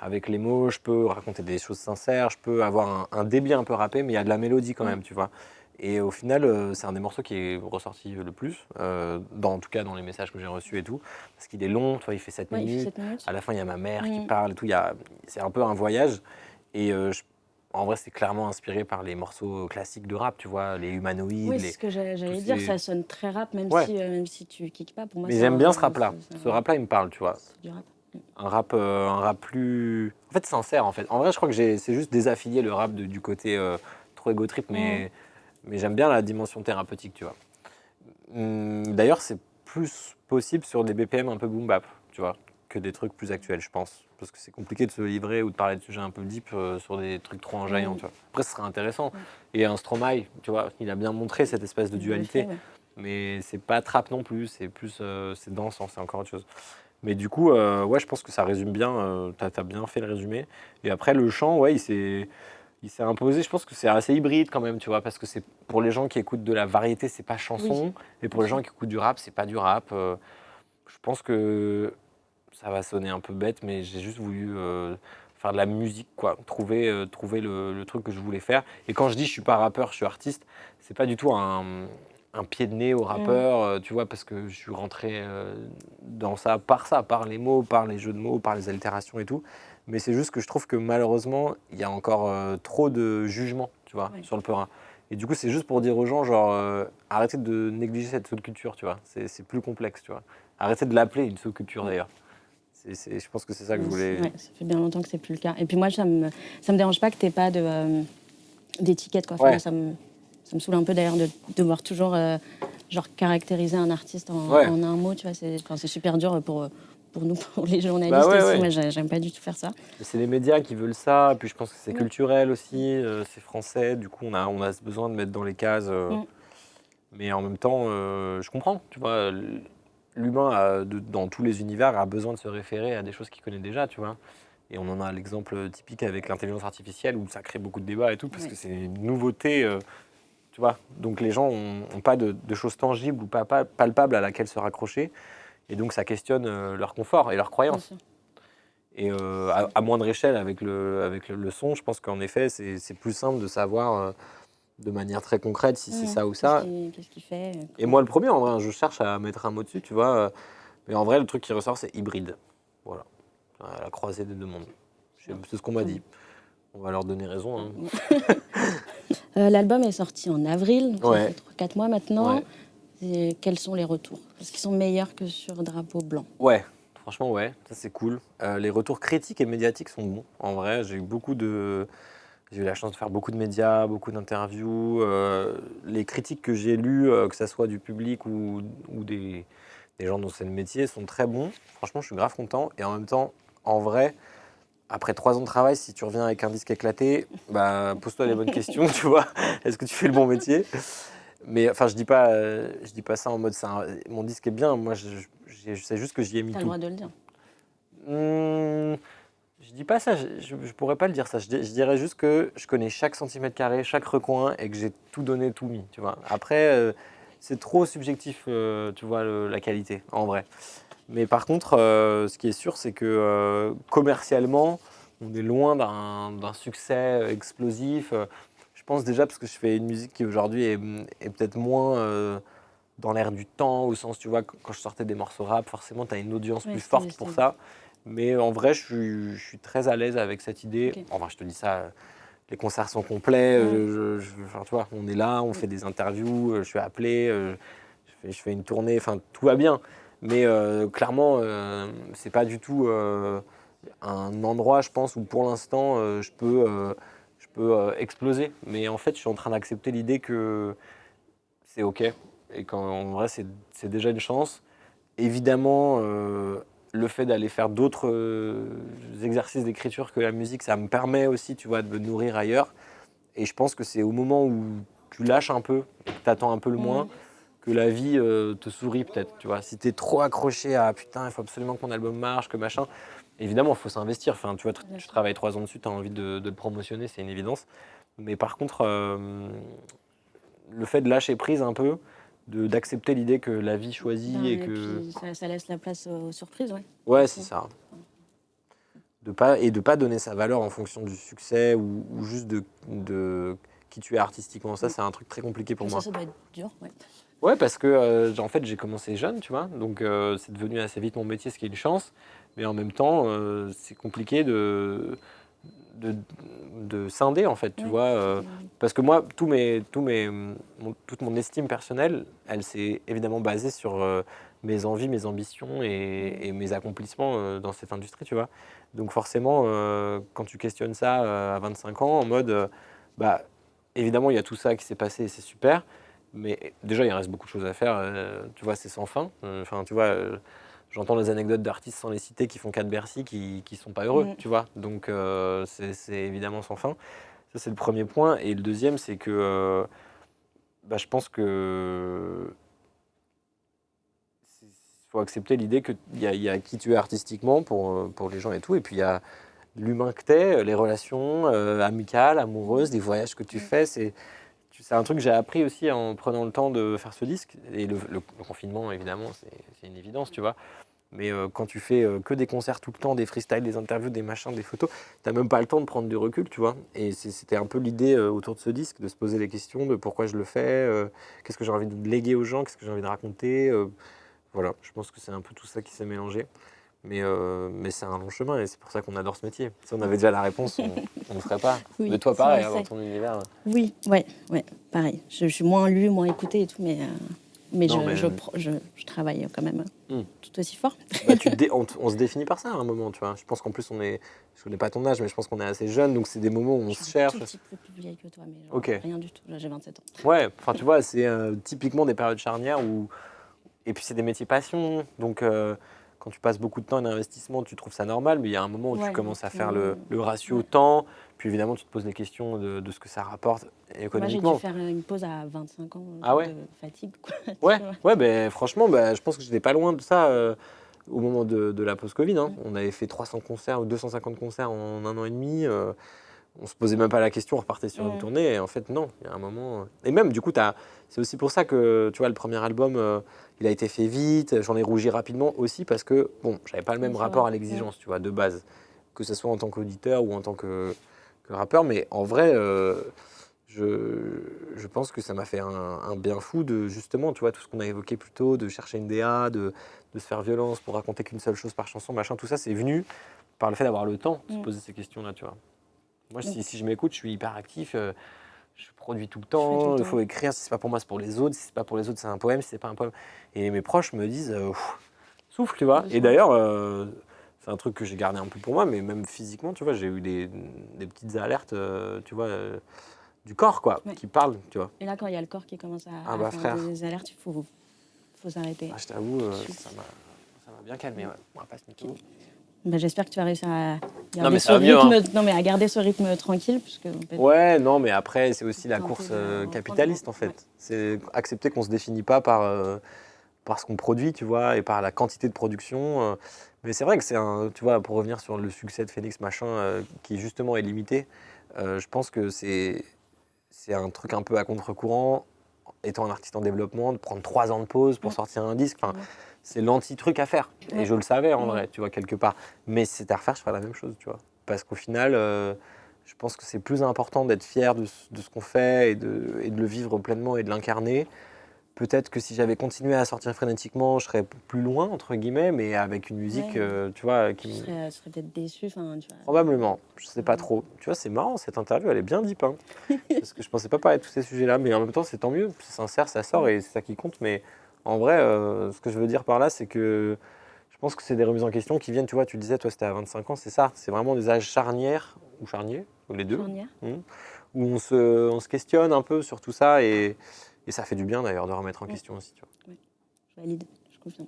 avec les mots, je peux raconter des choses sincères, je peux avoir un débit un peu rappé, mais il y a de la mélodie quand même, tu vois. Et au final, c'est un des morceaux qui est ressorti le plus, en tout cas dans les messages que j'ai reçus et tout, parce qu'il est long, tu vois, il fait 7 minutes. Il fait 7 minutes. À la fin, il y a ma mère qui parle et tout, c'est un peu un voyage. Et en vrai, c'est clairement inspiré par les morceaux classiques de rap, tu vois, les humanoïdes. Oui, c'est ce que j'allais dire, ça sonne très rap, même si tu kicks pas. Pour moi, mais j'aime bien ce rap-là. Ce rap-là, il me parle, tu vois. C'est du rap. un rap plus, en fait, sincère en fait. En vrai, je crois que c'est juste désaffilié le rap du côté trop ego trip, mais j'aime bien la dimension thérapeutique, tu vois. D'ailleurs, c'est plus possible sur des BPM un peu boom bap, tu vois, que des trucs plus actuels, je pense. Parce que c'est compliqué de se livrer ou de parler de sujets un peu deep sur des trucs trop enjaillants, tu vois. Après, ce serait intéressant. Et un Stromae, tu vois, il a bien montré cette espèce de dualité. Mais c'est pas trap non plus, c'est plus c'est dansant, c'est encore autre chose. Mais du coup, ouais, je pense que ça résume bien, t'as bien fait le résumé. Et après, le chant, ouais, il s'est imposé. Je pense que c'est assez hybride quand même, tu vois, parce que c'est pour les gens qui écoutent de la variété, c'est pas chanson, et pour les gens qui écoutent du rap, c'est pas du rap. Je pense que ça va sonner un peu bête, mais j'ai juste voulu faire de la musique, quoi, trouver le truc que je voulais faire. Et quand je dis je suis pas rappeur, je suis artiste, c'est pas du tout un pied de nez au rappeur, tu vois, parce que je suis rentré dans ça, par les mots, par les jeux de mots, par les allitérations et tout. Mais c'est juste que je trouve que malheureusement, il y a encore trop de jugement, tu vois, sur le peurin. Et du coup, c'est juste pour dire aux gens, genre, arrêtez de négliger cette sous-culture, tu vois. C'est plus complexe, tu vois. Arrêtez de l'appeler une sous-culture, d'ailleurs. Je pense que c'est ça que je voulais... Ouais, ça fait bien longtemps que c'est plus le cas. Et puis moi, ça me dérange pas que t'aies pas d'étiquette, quoi. Enfin, Ouais. moi, ça me saoule un peu d'ailleurs de devoir toujours genre caractériser un artiste en un mot, tu vois. C'est super dur pour nous, pour les journalistes aussi. Moi, j'aime pas du tout faire ça. C'est les médias qui veulent ça, puis je pense que c'est culturel aussi, c'est français, du coup on a besoin de mettre dans les cases. Mais en même temps, je comprends, tu vois, l'humain dans tous les univers a besoin de se référer à des choses qu'il connaît déjà, tu vois. Et on en a l'exemple typique avec l'intelligence artificielle où ça crée beaucoup de débats et tout, parce que c'est une nouveauté, tu vois. Donc les gens n'ont pas de choses tangibles ou pas palpables à laquelle se raccrocher, et donc ça questionne leur confort et leurs croyances. Et à moindre échelle avec le son, je pense qu'en effet, c'est plus simple de savoir de manière très concrète si c'est ça ou ça. Qu'est-ce qu'il fait Et moi, le premier, en vrai, je cherche à mettre un mot dessus, tu vois. Mais en vrai, le truc qui ressort, c'est hybride. Voilà. À la croisée des deux mondes. C'est ce qu'on m'a dit. On va leur donner raison. Hein. L'album est sorti en avril, donc ça Ouais. fait 4 mois maintenant. Ouais. Et quels sont les retours? Est-ce qu'ils sont meilleurs que sur Drapeau Blanc? Ouais, franchement, ouais, ça c'est cool. Les retours critiques et médiatiques sont bons. En vrai, j'ai eu la chance de faire beaucoup de médias, beaucoup d'interviews. Les critiques que j'ai lues, que ce soit du public ou des gens dont c'est le métier, sont très bons. Franchement, je suis grave content. Et en même temps, en vrai, après 3 ans de travail, si tu reviens avec un disque éclaté, bah, pose-toi les bonnes questions, tu vois. Est-ce que tu fais le bon métier? Mais enfin, je dis pas ça en mode mon disque est bien. Moi, je sais juste que j'y ai mis T'as tout. le droit de le dire. Je dis pas ça. Je pourrais pas le dire ça. Je dirais juste que je connais chaque centimètre carré, chaque recoin et que j'ai tout donné, tout mis. Tu vois. Après, c'est trop subjectif, tu vois, la qualité, en vrai. Mais par contre, ce qui est sûr, c'est que commercialement, on est loin d'un succès explosif. Je pense déjà parce que je fais une musique qui aujourd'hui est peut-être moins dans l'air du temps, au sens, tu vois, quand je sortais des morceaux rap, forcément, tu as une audience plus forte pour ça. Mais en vrai, je suis très à l'aise avec cette idée. Okay. Enfin, je te dis ça, les concerts sont complets. Enfin, tu vois, on est là, on fait des interviews, je suis appelé, je fais une tournée, enfin, tout va bien. Mais clairement, c'est pas du tout un endroit, je pense, où pour l'instant, je peux exploser. Mais en fait, je suis en train d'accepter l'idée que c'est OK. Et qu'en vrai, c'est déjà une chance. Évidemment, le fait d'aller faire d'autres exercices d'écriture que la musique, ça me permet aussi, tu vois, de me nourrir ailleurs. Et je pense que c'est au moment où tu lâches un peu et que tu attends un peu le moins que la vie te sourit peut-être, tu vois. Si tu es trop accroché à « putain, il faut absolument que mon album marche, que machin », évidemment, il faut s'investir. Enfin, tu vois, tu travailles 3 ans dessus, tu as envie de le promotionner, c'est une évidence. Mais par contre, le fait de lâcher prise un peu, d'accepter l'idée que la vie choisit et que... Puis ça laisse la place aux surprises, ouais. Ouais, c'est ça. De pas donner sa valeur en fonction du succès ou juste de qui tu es artistiquement. Ça, c'est un truc très compliqué pour moi. Ça doit être dur, ouais. Ouais, parce que en fait, j'ai commencé jeune, tu vois. Donc, c'est devenu assez vite mon métier, ce qui est une chance. Mais en même temps, c'est compliqué de scinder, en fait, tu vois. Parce que moi, toute mon estime personnelle, elle s'est évidemment basée sur mes envies, mes ambitions et mes accomplissements dans cette industrie, tu vois. Donc forcément, quand tu questionnes ça à 25 ans, en mode, bah, évidemment, il y a tout ça qui s'est passé et c'est super, mais déjà, il reste beaucoup de choses à faire, tu vois, c'est sans fin. Enfin, tu vois, j'entends les anecdotes d'artistes sans les citer qui font 4 Bercy, qui sont pas heureux, tu vois. Donc, c'est évidemment sans fin. Ça, c'est le premier point. Et le deuxième, c'est que bah, je pense que il faut accepter l'idée qu'il y a qui tu es artistiquement pour les gens et tout, et puis il y a l'humain que tu es, les relations amicales, amoureuses, des voyages que tu fais. C'est un truc que j'ai appris aussi en prenant le temps de faire ce disque. Et le confinement, évidemment, c'est une évidence, tu vois. Mais quand tu fais que des concerts tout le temps, des freestyles, des interviews, des machins, des photos, t'as même pas le temps de prendre du recul, tu vois. Et c'était un peu l'idée autour de ce disque, de se poser les questions de pourquoi je le fais, qu'est-ce que j'ai envie de léguer aux gens, qu'est-ce que j'ai envie de raconter. Voilà, je pense que c'est un peu tout ça qui s'est mélangé. Mais c'est un long chemin et c'est pour ça qu'on adore ce métier. Si on avait déjà la réponse, on ne le ferait pas. Oui, de toi, ça, pareil, on dans sait. ton univers. Oui, ouais, pareil. Je suis moins lue, moins écoutée et tout, mais Non, mais- je travaille quand même Hmm. tout aussi fort. Bah, on se définit par ça à un moment, tu vois. Je pense qu'en plus, je connais pas ton âge, mais je pense qu'on est assez jeune, donc c'est des moments où on Je se suis cherche. un tout petit peu plus vieille que toi, mais genre, Ok. rien du tout. Là, j'ai 27 ans. Ouais, enfin, tu vois, c'est typiquement des périodes charnières où. Et puis, c'est des métiers passion, donc quand tu passes beaucoup de temps et d'investissement, tu trouves ça normal, mais il y a un moment où tu Ouais, commences à donc, faire le ratio ouais. temps, puis évidemment, tu te poses des questions de ce que ça rapporte Moi, j'ai économiquement. dû faire une pause à 25 ans Ah ouais de fatigue, quoi. Ouais, Tu vois. ouais, ben franchement, je pense que j'étais pas loin de ça au moment de la post-Covid. Hein. On avait fait 300 concerts ou 250 concerts en 1 an et demi. On se posait même pas la question, on repartait sur une tournée. Et en fait, non, il y a un moment. Et même, du coup, c'est aussi pour ça que, tu vois, le premier album, il a été fait vite. J'en ai rougi rapidement aussi parce que, bon, j'avais pas le même Oui, c'est rapport vrai. à l'exigence, tu vois, de base. Que ce soit en tant qu'auditeur ou en tant que rappeur. Mais en vrai. Je pense que ça m'a fait un bien fou de justement, tu vois, tout ce qu'on a évoqué plus tôt, de chercher une DA, de se faire violence pour raconter qu'une seule chose par chanson, machin, tout ça, c'est venu par le fait d'avoir le temps de se poser ces questions-là, tu vois. Moi, si je m'écoute, je suis hyper actif, je produis tout le Je fais tout temps, le il temps. faut écrire, si c'est pas pour moi, c'est pour les autres, si c'est pas pour les autres, c'est un poème, si c'est pas un poème. Et mes proches me disent, souffle, tu vois. Et d'ailleurs, c'est un truc que j'ai gardé un peu pour moi, mais même physiquement, tu vois, j'ai eu des petites alertes, tu vois. Du corps, quoi, Ouais. qui parle, tu vois. Et là, quand il y a le corps qui commence à bah, faire frère. des alertes, il faut s'arrêter. Ah, je t'avoue, Suite. ça m'a bien calmé, ouais. On va pas se mytho. Ben, j'espère que tu vas réussir à Non, garder mais ce ça va mieux, rythme. hein. Non, mais à garder ce rythme tranquille, parce que Ouais, non, mais après, c'est aussi la Un peu course de capitaliste, en fait. ouais. C'est accepter qu'on se définit pas par ce qu'on produit, tu vois, et par la quantité de production. Mais c'est vrai que tu vois, pour revenir sur le succès de Phoenix, machin, qui justement est limité, je pense que c'est un truc un peu à contre-courant, étant un artiste en développement, de prendre 3 ans de pause pour sortir un disque. Enfin, c'est l'anti-truc à faire. Et je le savais en vrai, tu vois, quelque part. Mais si c'était à refaire, je ferais la même chose, tu vois. Parce qu'au final, je pense que c'est plus important d'être fier de ce qu'on fait et de le vivre pleinement et de l'incarner. Peut-être que si j'avais continué à sortir frénétiquement, je serais plus loin, entre guillemets, mais avec une musique, Ouais. tu vois, tu serais peut-être déçu. Tu vois. Probablement, je sais pas trop. Tu vois, c'est marrant, cette interview, elle est bien deep, hein. Parce que je pensais pas parler de tous ces sujets-là, mais en même temps, c'est tant mieux. C'est sincère, ça sort et c'est ça qui compte. Mais en vrai, ce que je veux dire par là, c'est que je pense que c'est des remises en question qui viennent, tu vois, tu disais, toi, c'était à 25 ans, c'est ça. C'est vraiment des âges charnières, ou charniers, ou les deux, Charnière. où on se questionne un peu sur tout ça et ça fait du bien d'ailleurs de remettre en question aussi, tu vois. Je valide, je confirme.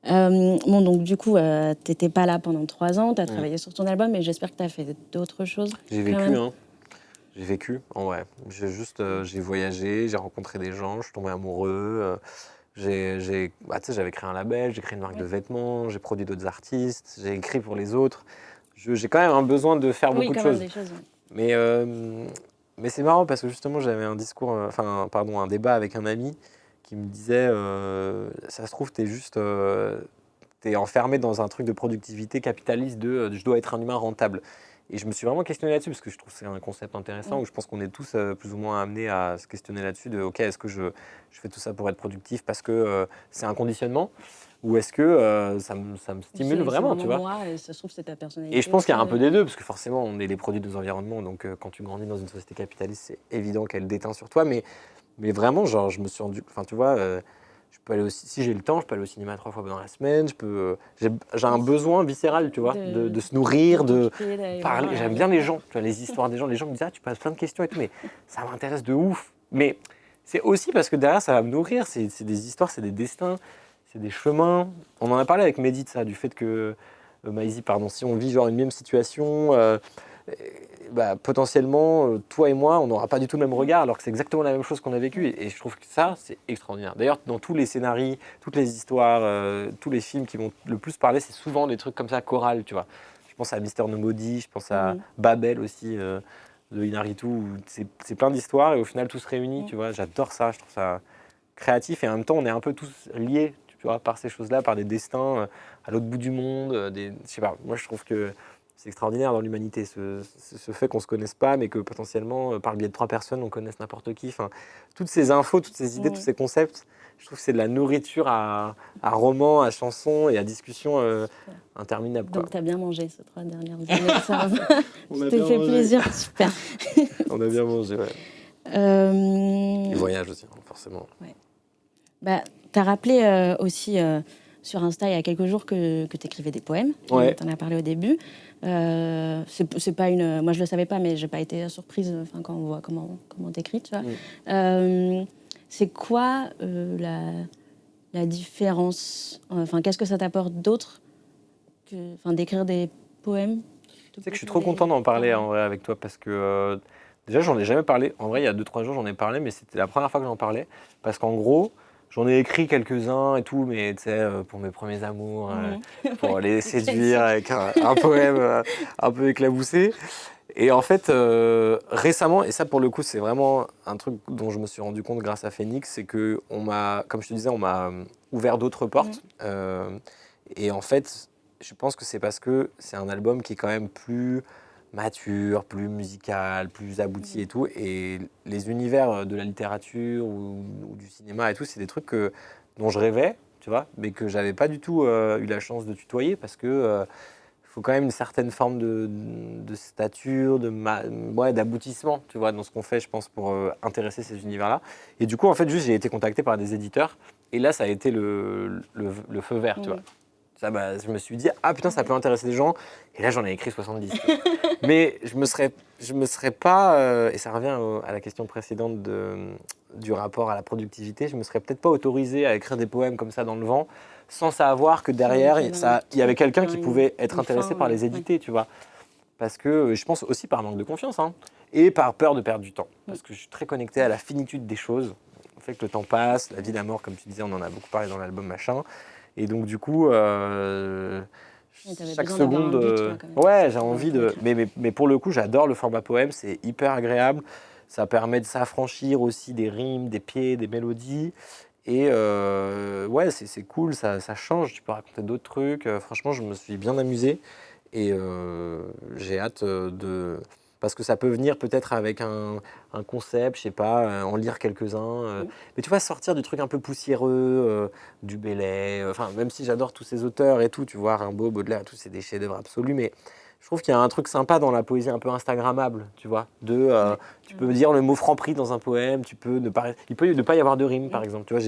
Bon, donc du coup, t'étais pas là pendant 3 ans, t'as travaillé sur ton album, mais j'espère que t'as fait d'autres choses. J'ai quand vécu, même. hein. J'ai vécu, en vrai. J'ai voyagé, j'ai rencontré des gens, je suis tombé amoureux. Tu sais, j'avais créé un label, j'ai créé une marque de vêtements, j'ai produit d'autres artistes, j'ai écrit pour les autres. J'ai quand même un besoin de faire beaucoup de quand même choses. des choses. Mais c'est marrant parce que justement, j'avais un débat avec un ami qui me disait ça se trouve, t'es enfermé dans un truc de productivité capitaliste je dois être un humain rentable. Et je me suis vraiment questionné là-dessus parce que je trouve que c'est un concept intéressant où je pense qu'on est tous plus ou moins amenés à se questionner là-dessus de ok, est-ce que je fais tout ça pour être productif parce que c'est un conditionnement ou est-ce que ça me stimule vraiment, tu vois. Moi, ça se trouve, c'est ta personnalité. Et je pense qu'il y a un peu des deux, parce que forcément, on est les produits de nos environnements, donc quand tu grandis dans une société capitaliste, c'est évident qu'elle déteint sur toi, mais vraiment, genre, je me suis rendu... Enfin, tu vois, Je peux aller aussi, si j'ai le temps, je peux aller au cinéma 3 fois dans la semaine. J'ai un besoin viscéral, tu vois, de se nourrir, de parler. J'aime bien les gens, tu vois, les histoires des gens. Les gens me disent, tu poses plein de questions et tout, mais ça m'intéresse de ouf. Mais c'est aussi parce que derrière, ça va me nourrir. C'est des histoires, c'est des destins, c'est des chemins. On en a parlé avec Mehdi de ça, du fait que, Maïzy, pardon, si on vit genre une même situation, potentiellement, toi et moi, on n'aura pas du tout le même regard, alors que c'est exactement la même chose qu'on a vécu. Et je trouve que ça, c'est extraordinaire. D'ailleurs, dans tous les scénarios, toutes les histoires, tous les films qui vont le plus parler, c'est souvent des trucs comme ça, chorales, tu vois. Je pense à Mister Nobody, je pense à Babel aussi, de Inarritu, où c'est plein d'histoires, et au final, tout se réunit, tu vois. J'adore ça, je trouve ça créatif, et en même temps, on est un peu tous liés, tu vois, par ces choses-là, par des destins à l'autre bout du monde, je sais pas, moi je trouve que c'est extraordinaire dans l'humanité, ce fait qu'on ne se connaisse pas, mais que potentiellement, par le biais de 3 personnes, on connaisse n'importe qui. Enfin, toutes ces infos, toutes ces idées, tous ces concepts, je trouve que c'est de la nourriture à romans, à chansons et à discussions interminables. Donc, tu as bien mangé ces 3 dernières années. Ça On a t'es bien fait mangé. Plaisir, super. On a bien mangé, ouais. Le voyage aussi, forcément. Ouais. Tu as rappelé aussi sur Insta il y a quelques jours que tu écrivais des poèmes. Ouais. Tu en as parlé au début. C'est pas une... Moi, je le savais pas, mais j'ai pas été surprise quand on voit comment t'écris, tu vois. C'est quoi la différence, qu'est-ce que ça t'apporte d'autre d'écrire des poèmes? Tu sais que je suis trop content d'en parler en vrai avec toi parce que déjà, j'en ai jamais parlé. En vrai, il y a 2-3 jours, j'en ai parlé, mais c'était la première fois que j'en parlais. Parce qu'en gros, j'en ai écrit quelques-uns et tout, mais tu sais, pour mes premiers amours, pour les séduire avec un poème un peu éclaboussé. Et en fait, récemment, et ça pour le coup, c'est vraiment un truc dont je me suis rendu compte grâce à Phoenix, c'est que comme je te disais, on m'a ouvert d'autres portes. Et en fait, je pense que c'est parce que c'est un album qui est quand même plus mature, plus musical, plus abouti et tout. Et les univers de la littérature ou du cinéma et tout, c'est des trucs dont je rêvais, tu vois, mais que j'avais pas du tout eu la chance de tutoyer parce que faut quand même une certaine forme de stature, d'aboutissement, tu vois, dans ce qu'on fait, je pense, pour intéresser ces univers-là. Et du coup, en fait, juste, j'ai été contacté par des éditeurs. Et là, ça a été le feu vert, tu vois. Ça, je me suis dit, ah putain, ça peut intéresser des gens. Et là, j'en ai écrit 70. Mais je me serais pas, et ça revient à la question précédente du rapport à la productivité, je me serais peut-être pas autorisé à écrire des poèmes comme ça dans le vent, sans savoir que derrière, il y avait quelqu'un qui pouvait être intéressé par les éditer, tu vois. Parce que je pense aussi par manque de confiance, et par peur de perdre du temps. Parce que je suis très connecté à la finitude des choses, au fait que le temps passe, la vie, la mort, comme tu disais, on en a beaucoup parlé dans l'album, machin. Et donc, du coup, chaque seconde. J'ai envie de. Mais pour le coup, j'adore le format poème, c'est hyper agréable. Ça permet de s'affranchir aussi des rimes, des pieds, des mélodies. Et c'est cool, ça change. Tu peux raconter d'autres trucs. Franchement, je me suis bien amusé. Et j'ai hâte parce que ça peut venir peut-être avec un concept, je sais pas, en lire quelques-uns. Mais tu vois, sortir du truc un peu poussiéreux, du Bellay, même si j'adore tous ces auteurs et tout, tu vois, Rimbaud, Baudelaire, tout, c'est des chefs-d'œuvre absolus, mais je trouve qu'il y a un truc sympa dans la poésie un peu instagrammable, tu vois, tu peux dire le mot Franprix dans un poème, il peut ne pas y avoir de rime, par exemple, tu vois,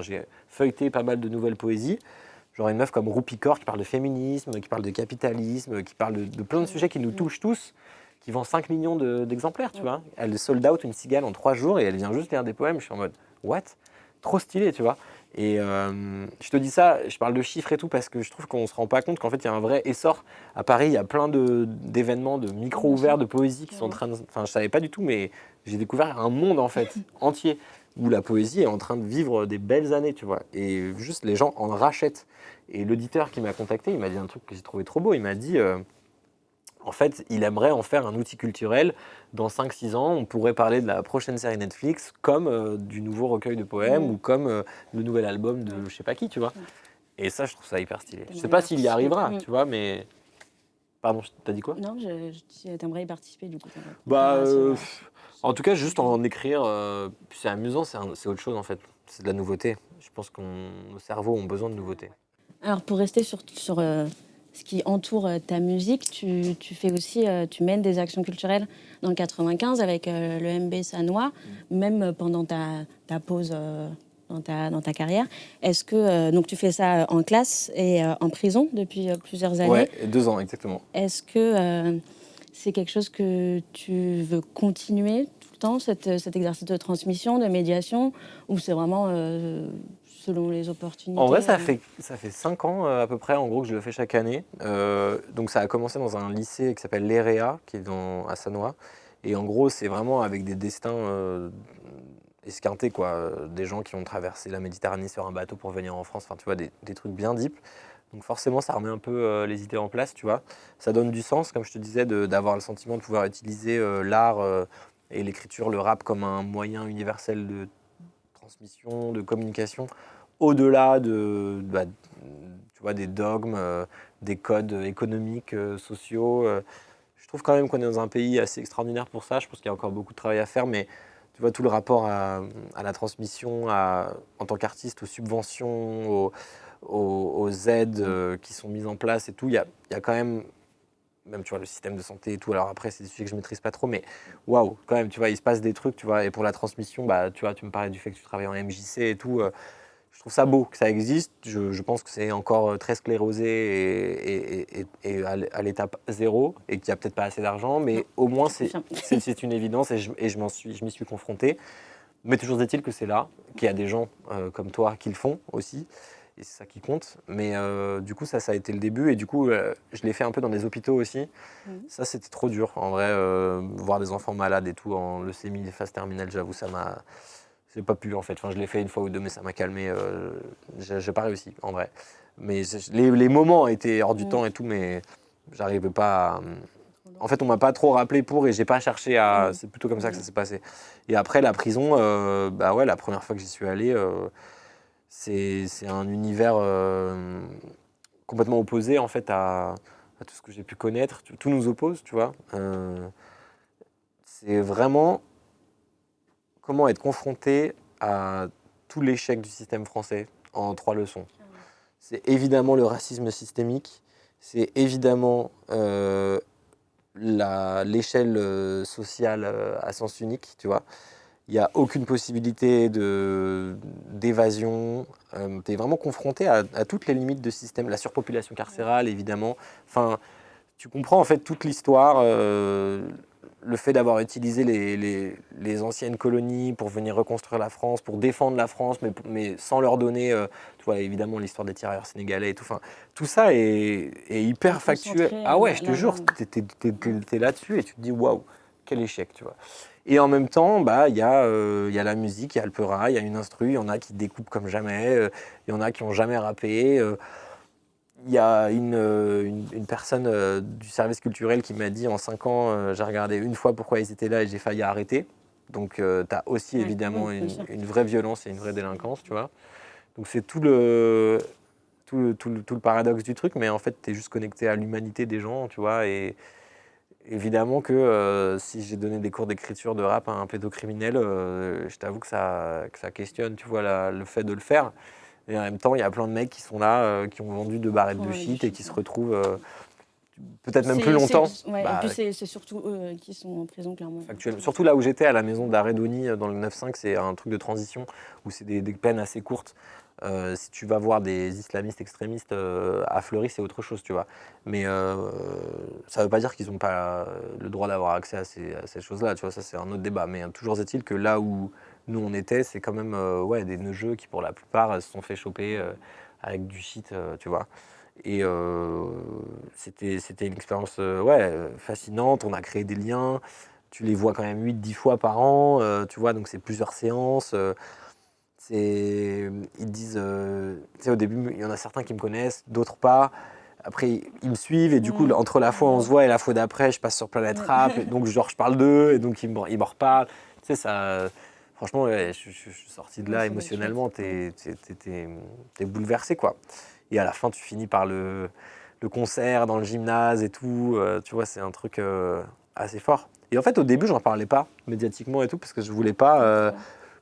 j'ai feuilleté pas mal de nouvelles poésies. Genre une meuf comme Rupi Kaur qui parle de féminisme, qui parle de capitalisme, qui parle de plein de sujets qui nous touchent tous, qui vend 5 millions d'exemplaires, tu vois. Elle sold out une cigale en 3 jours et elle vient juste lire des poèmes. Je suis en mode, what? Trop stylé, tu vois. Et je te dis ça, je parle de chiffres et tout parce que je trouve qu'on ne se rend pas compte qu'en fait, il y a un vrai essor. À Paris, il y a plein d'événements, de micros ouverts de poésie qui sont en train de... Enfin, je savais pas du tout, mais j'ai découvert un monde, en fait, entier, où la poésie est en train de vivre des belles années, tu vois. Et juste, les gens en rachètent. Et l'auditeur qui m'a contacté, il m'a dit un truc que j'ai trouvé trop beau. Il m'a dit... En fait, il aimerait en faire un outil culturel. Dans 5-6 ans, on pourrait parler de la prochaine série Netflix comme du nouveau recueil de poèmes ou comme le nouvel album de je sais pas qui, tu vois. Et ça, je trouve ça hyper stylé. Je sais pas s'il y arrivera, tu vois, mais... Pardon, t'as dit quoi? Non, t'aimerais y participer, du coup. En tout cas, juste en écrire, c'est amusant, c'est autre chose, en fait. C'est de la nouveauté. Je pense que nos cerveaux ont besoin de nouveauté. Alors, pour rester sur ce qui entoure ta musique, tu fais aussi, tu mènes des actions culturelles dans le 95 avec le MB Sanois, même pendant ta pause dans ta carrière. Est-ce que donc tu fais ça en classe et en prison depuis plusieurs années? Ouais, 2 ans, exactement. Est-ce que c'est quelque chose que tu veux continuer tout le temps, cet exercice de transmission, de médiation, ou c'est vraiment selon les opportunités? En vrai, ça fait 5 ans à peu près, en gros, que je le fais chaque année. Donc ça a commencé dans un lycée qui s'appelle l'EREA, qui est à Sannois. Et en gros, c'est vraiment avec des destins esquintés, quoi. Des gens qui ont traversé la Méditerranée sur un bateau pour venir en France. Enfin, tu vois, des trucs bien deep. Donc forcément, ça remet un peu les idées en place, tu vois. Ça donne du sens, comme je te disais, d'avoir le sentiment de pouvoir utiliser l'art et l'écriture, le rap comme un moyen universel de transmission, de communication, au-delà tu vois, des dogmes, des codes économiques, sociaux. Je trouve quand même qu'on est dans un pays assez extraordinaire pour ça. Je pense qu'il y a encore beaucoup de travail à faire, mais tu vois, tout le rapport à la transmission, en tant qu'artiste, aux subventions, aux aides qui sont mises en place et tout, il y a quand même tu vois, le système de santé et tout. Alors après, c'est des sujets que je maîtrise pas trop, mais waouh, quand même, tu vois, il se passe des trucs, tu vois. Et pour la transmission, tu vois, tu me parlais du fait que tu travailles en MJC et tout. Je trouve ça beau que ça existe. Je pense que c'est encore très sclérosé et à l'étape 0 et qu'il n'y a peut-être pas assez d'argent, mais au moins c'est une évidence et je m'y suis confronté. Mais toujours est-il que c'est là, qu'il y a des gens comme toi qui le font aussi. Et c'est ça qui compte. Mais du coup, ça a été le début. Et du coup, je l'ai fait un peu dans des hôpitaux aussi. Ça, c'était trop dur. En vrai, voir des enfants malades et tout en leucémie, phase terminale, j'avoue, ça m'a... J'ai pas pu, en fait. Enfin, je l'ai fait une fois ou deux, mais ça m'a calmé. J'ai pas réussi, en vrai. Mais les moments étaient hors du temps et tout, mais j'arrivais pas à... En fait, on m'a pas trop rappelé pour et j'ai pas cherché à... C'est plutôt comme ça que ça s'est passé. Et après, la prison, ouais, la première fois que j'y suis allé... c'est un univers complètement opposé en fait à tout ce que j'ai pu connaître. Tout nous oppose, tu vois. C'est vraiment comment être confronté à tout l'échec du système français en 3 leçons. C'est évidemment le racisme systémique, c'est évidemment l'échelle sociale à sens unique, tu vois. Il n'y a aucune possibilité d'évasion. Tu es vraiment confronté à toutes les limites de système. La surpopulation carcérale, évidemment. Enfin, tu comprends en fait toute l'histoire. Le fait d'avoir utilisé les anciennes colonies pour venir reconstruire la France, pour défendre la France, mais sans leur donner, tu vois, évidemment, l'histoire des tirailleurs sénégalais et tout. Enfin, tout ça est hyper factuel. Ah ouais, je te jure, t'es là-dessus et tu te dis, waouh, quel échec, tu vois. Et en même temps, il y a la musique, il y a le peura, il y a une instru, il y en a qui découpent comme jamais, il y en a qui n'ont jamais rappé. Il y a une personne du service culturel qui m'a dit en 5 ans, j'ai regardé une fois pourquoi ils étaient là et j'ai failli arrêter. Donc tu as aussi évidemment une vraie violence et une vraie délinquance, tu vois. Donc c'est tout le paradoxe du truc, mais en fait tu es juste connecté à l'humanité des gens, tu vois. Et évidemment que si j'ai donné des cours d'écriture de rap à un pédocriminel, je t'avoue que ça questionne, tu vois, le fait de le faire. Et en même temps, il y a plein de mecs qui sont là, qui ont vendu 2 barrettes de shit et qui se retrouvent peut-être même plus longtemps. Et puis c'est surtout eux qui sont en prison, clairement. Actuellement. Surtout là où j'étais, à la maison d'arrêt d'Oni, dans le 9-5, c'est un truc de transition où c'est des peines assez courtes. Si tu vas voir des islamistes extrémistes à Fleury, c'est autre chose, tu vois. Mais ça ne veut pas dire qu'ils n'ont pas le droit d'avoir accès à ces choses-là, tu vois. Ça, c'est un autre débat. Mais toujours est-il que là où nous on était, c'est quand même des neugeux qui, pour la plupart, se sont fait choper avec du shit, tu vois. Et c'était une expérience fascinante. On a créé des liens. Tu les vois quand même 8-10 fois par an, tu vois. Donc c'est plusieurs séances. Ils disent, tu sais, au début, il y en a certains qui me connaissent, d'autres pas. Après, ils me suivent et du coup, entre la fois où on se voit et la fois d'après, je passe sur Planète Rap. Et donc, je parle d'eux et donc ils me reparlent. Tu sais, ça... Franchement, je suis sorti de là émotionnellement. T'es bouleversé, quoi. Et à la fin, tu finis par le concert dans le gymnase et tout. Tu vois, c'est un truc assez fort. Et en fait, au début, j'en parlais pas médiatiquement et tout parce que je voulais pas...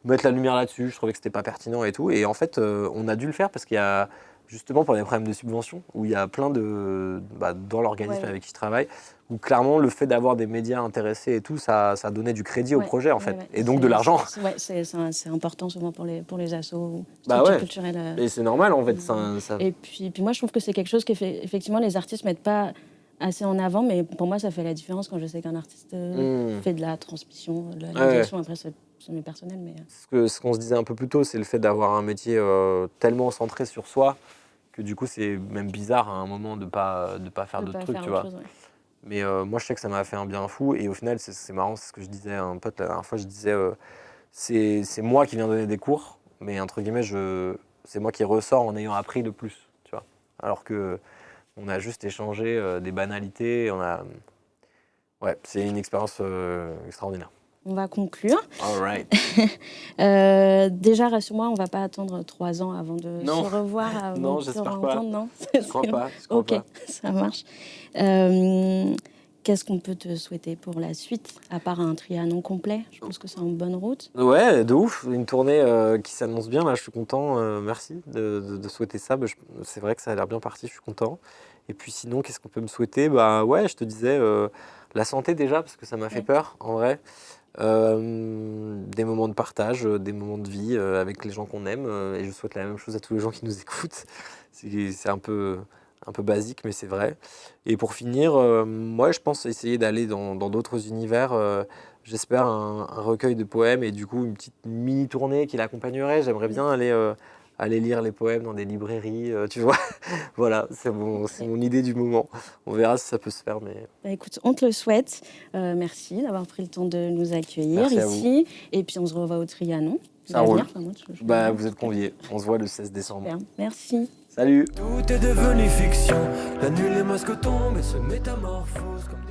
mettre la lumière là-dessus, je trouvais que c'était pas pertinent et tout. Et en fait, on a dû le faire parce qu'il y a, justement pour des problèmes de subvention, où il y a plein de... dans l'organisme avec qui je travaille, où clairement le fait d'avoir des médias intéressés et tout, ça donnait du crédit au Ouais, projet en fait, ouais. et donc de l'argent. Ouais, c'est important souvent pour les assos, Bah structures ouais. culturelles. Et c'est normal en fait. Et puis moi, je trouve que c'est quelque chose qu'effectivement les artistes mettent pas assez en avant, mais pour moi, ça fait la différence quand je sais qu'un artiste fait de la transmission, de la médiation. Après, c'est personnel, mais... Ce qu'on se disait un peu plus tôt, c'est le fait d'avoir un métier tellement centré sur soi que du coup, c'est même bizarre à un moment de pas faire d'autres trucs, tu vois. Chose, ouais. Mais moi, je sais que ça m'a fait un bien fou. Et au final, c'est marrant, c'est ce que je disais à un pote la dernière fois. Je disais, c'est moi qui viens donner des cours, mais entre guillemets, c'est moi qui ressors en ayant appris le plus, tu vois. Alors que on a juste échangé des banalités. Ouais, c'est une expérience extraordinaire. On va conclure. All right. Déjà, rassure-moi, on ne va pas attendre 3 ans avant de Non. se revoir, avant Non, de se j'espère rencontrer, pas. non? Je crois pas. Ok, ça marche. Qu'est-ce qu'on peut te souhaiter pour la suite, à part un Trianon complet? Je pense que c'est en bonne route. Ouais, de ouf. Une tournée qui s'annonce bien. Là, je suis content. Merci de souhaiter ça. C'est vrai que ça a l'air bien parti. Je suis content. Et puis sinon, qu'est-ce qu'on peut me souhaiter? Bah ouais, je te disais la santé déjà, parce que ça m'a fait peur en vrai. Des moments de partage, des moments de vie avec les gens qu'on aime. Et je souhaite la même chose à tous les gens qui nous écoutent. C'est un peu basique, mais c'est vrai. Et pour finir, moi, je pense essayer d'aller dans d'autres univers. J'espère un recueil de poèmes et du coup une petite mini-tournée qui l'accompagnerait. J'aimerais bien aller lire les poèmes dans des librairies, tu vois. Voilà, c'est mon idée du moment. On verra si ça peut se faire. Mais... Bah, écoute, on te le souhaite. Merci d'avoir pris le temps de nous accueillir Merci ici. Et puis on se revoit au Trianon. Ça roule. Moi, vous êtes conviés. On se voit le 16 décembre. Super. Merci. Salut. Tout est devenu fiction. La nuit, les masques tombent et se métamorphosent comme des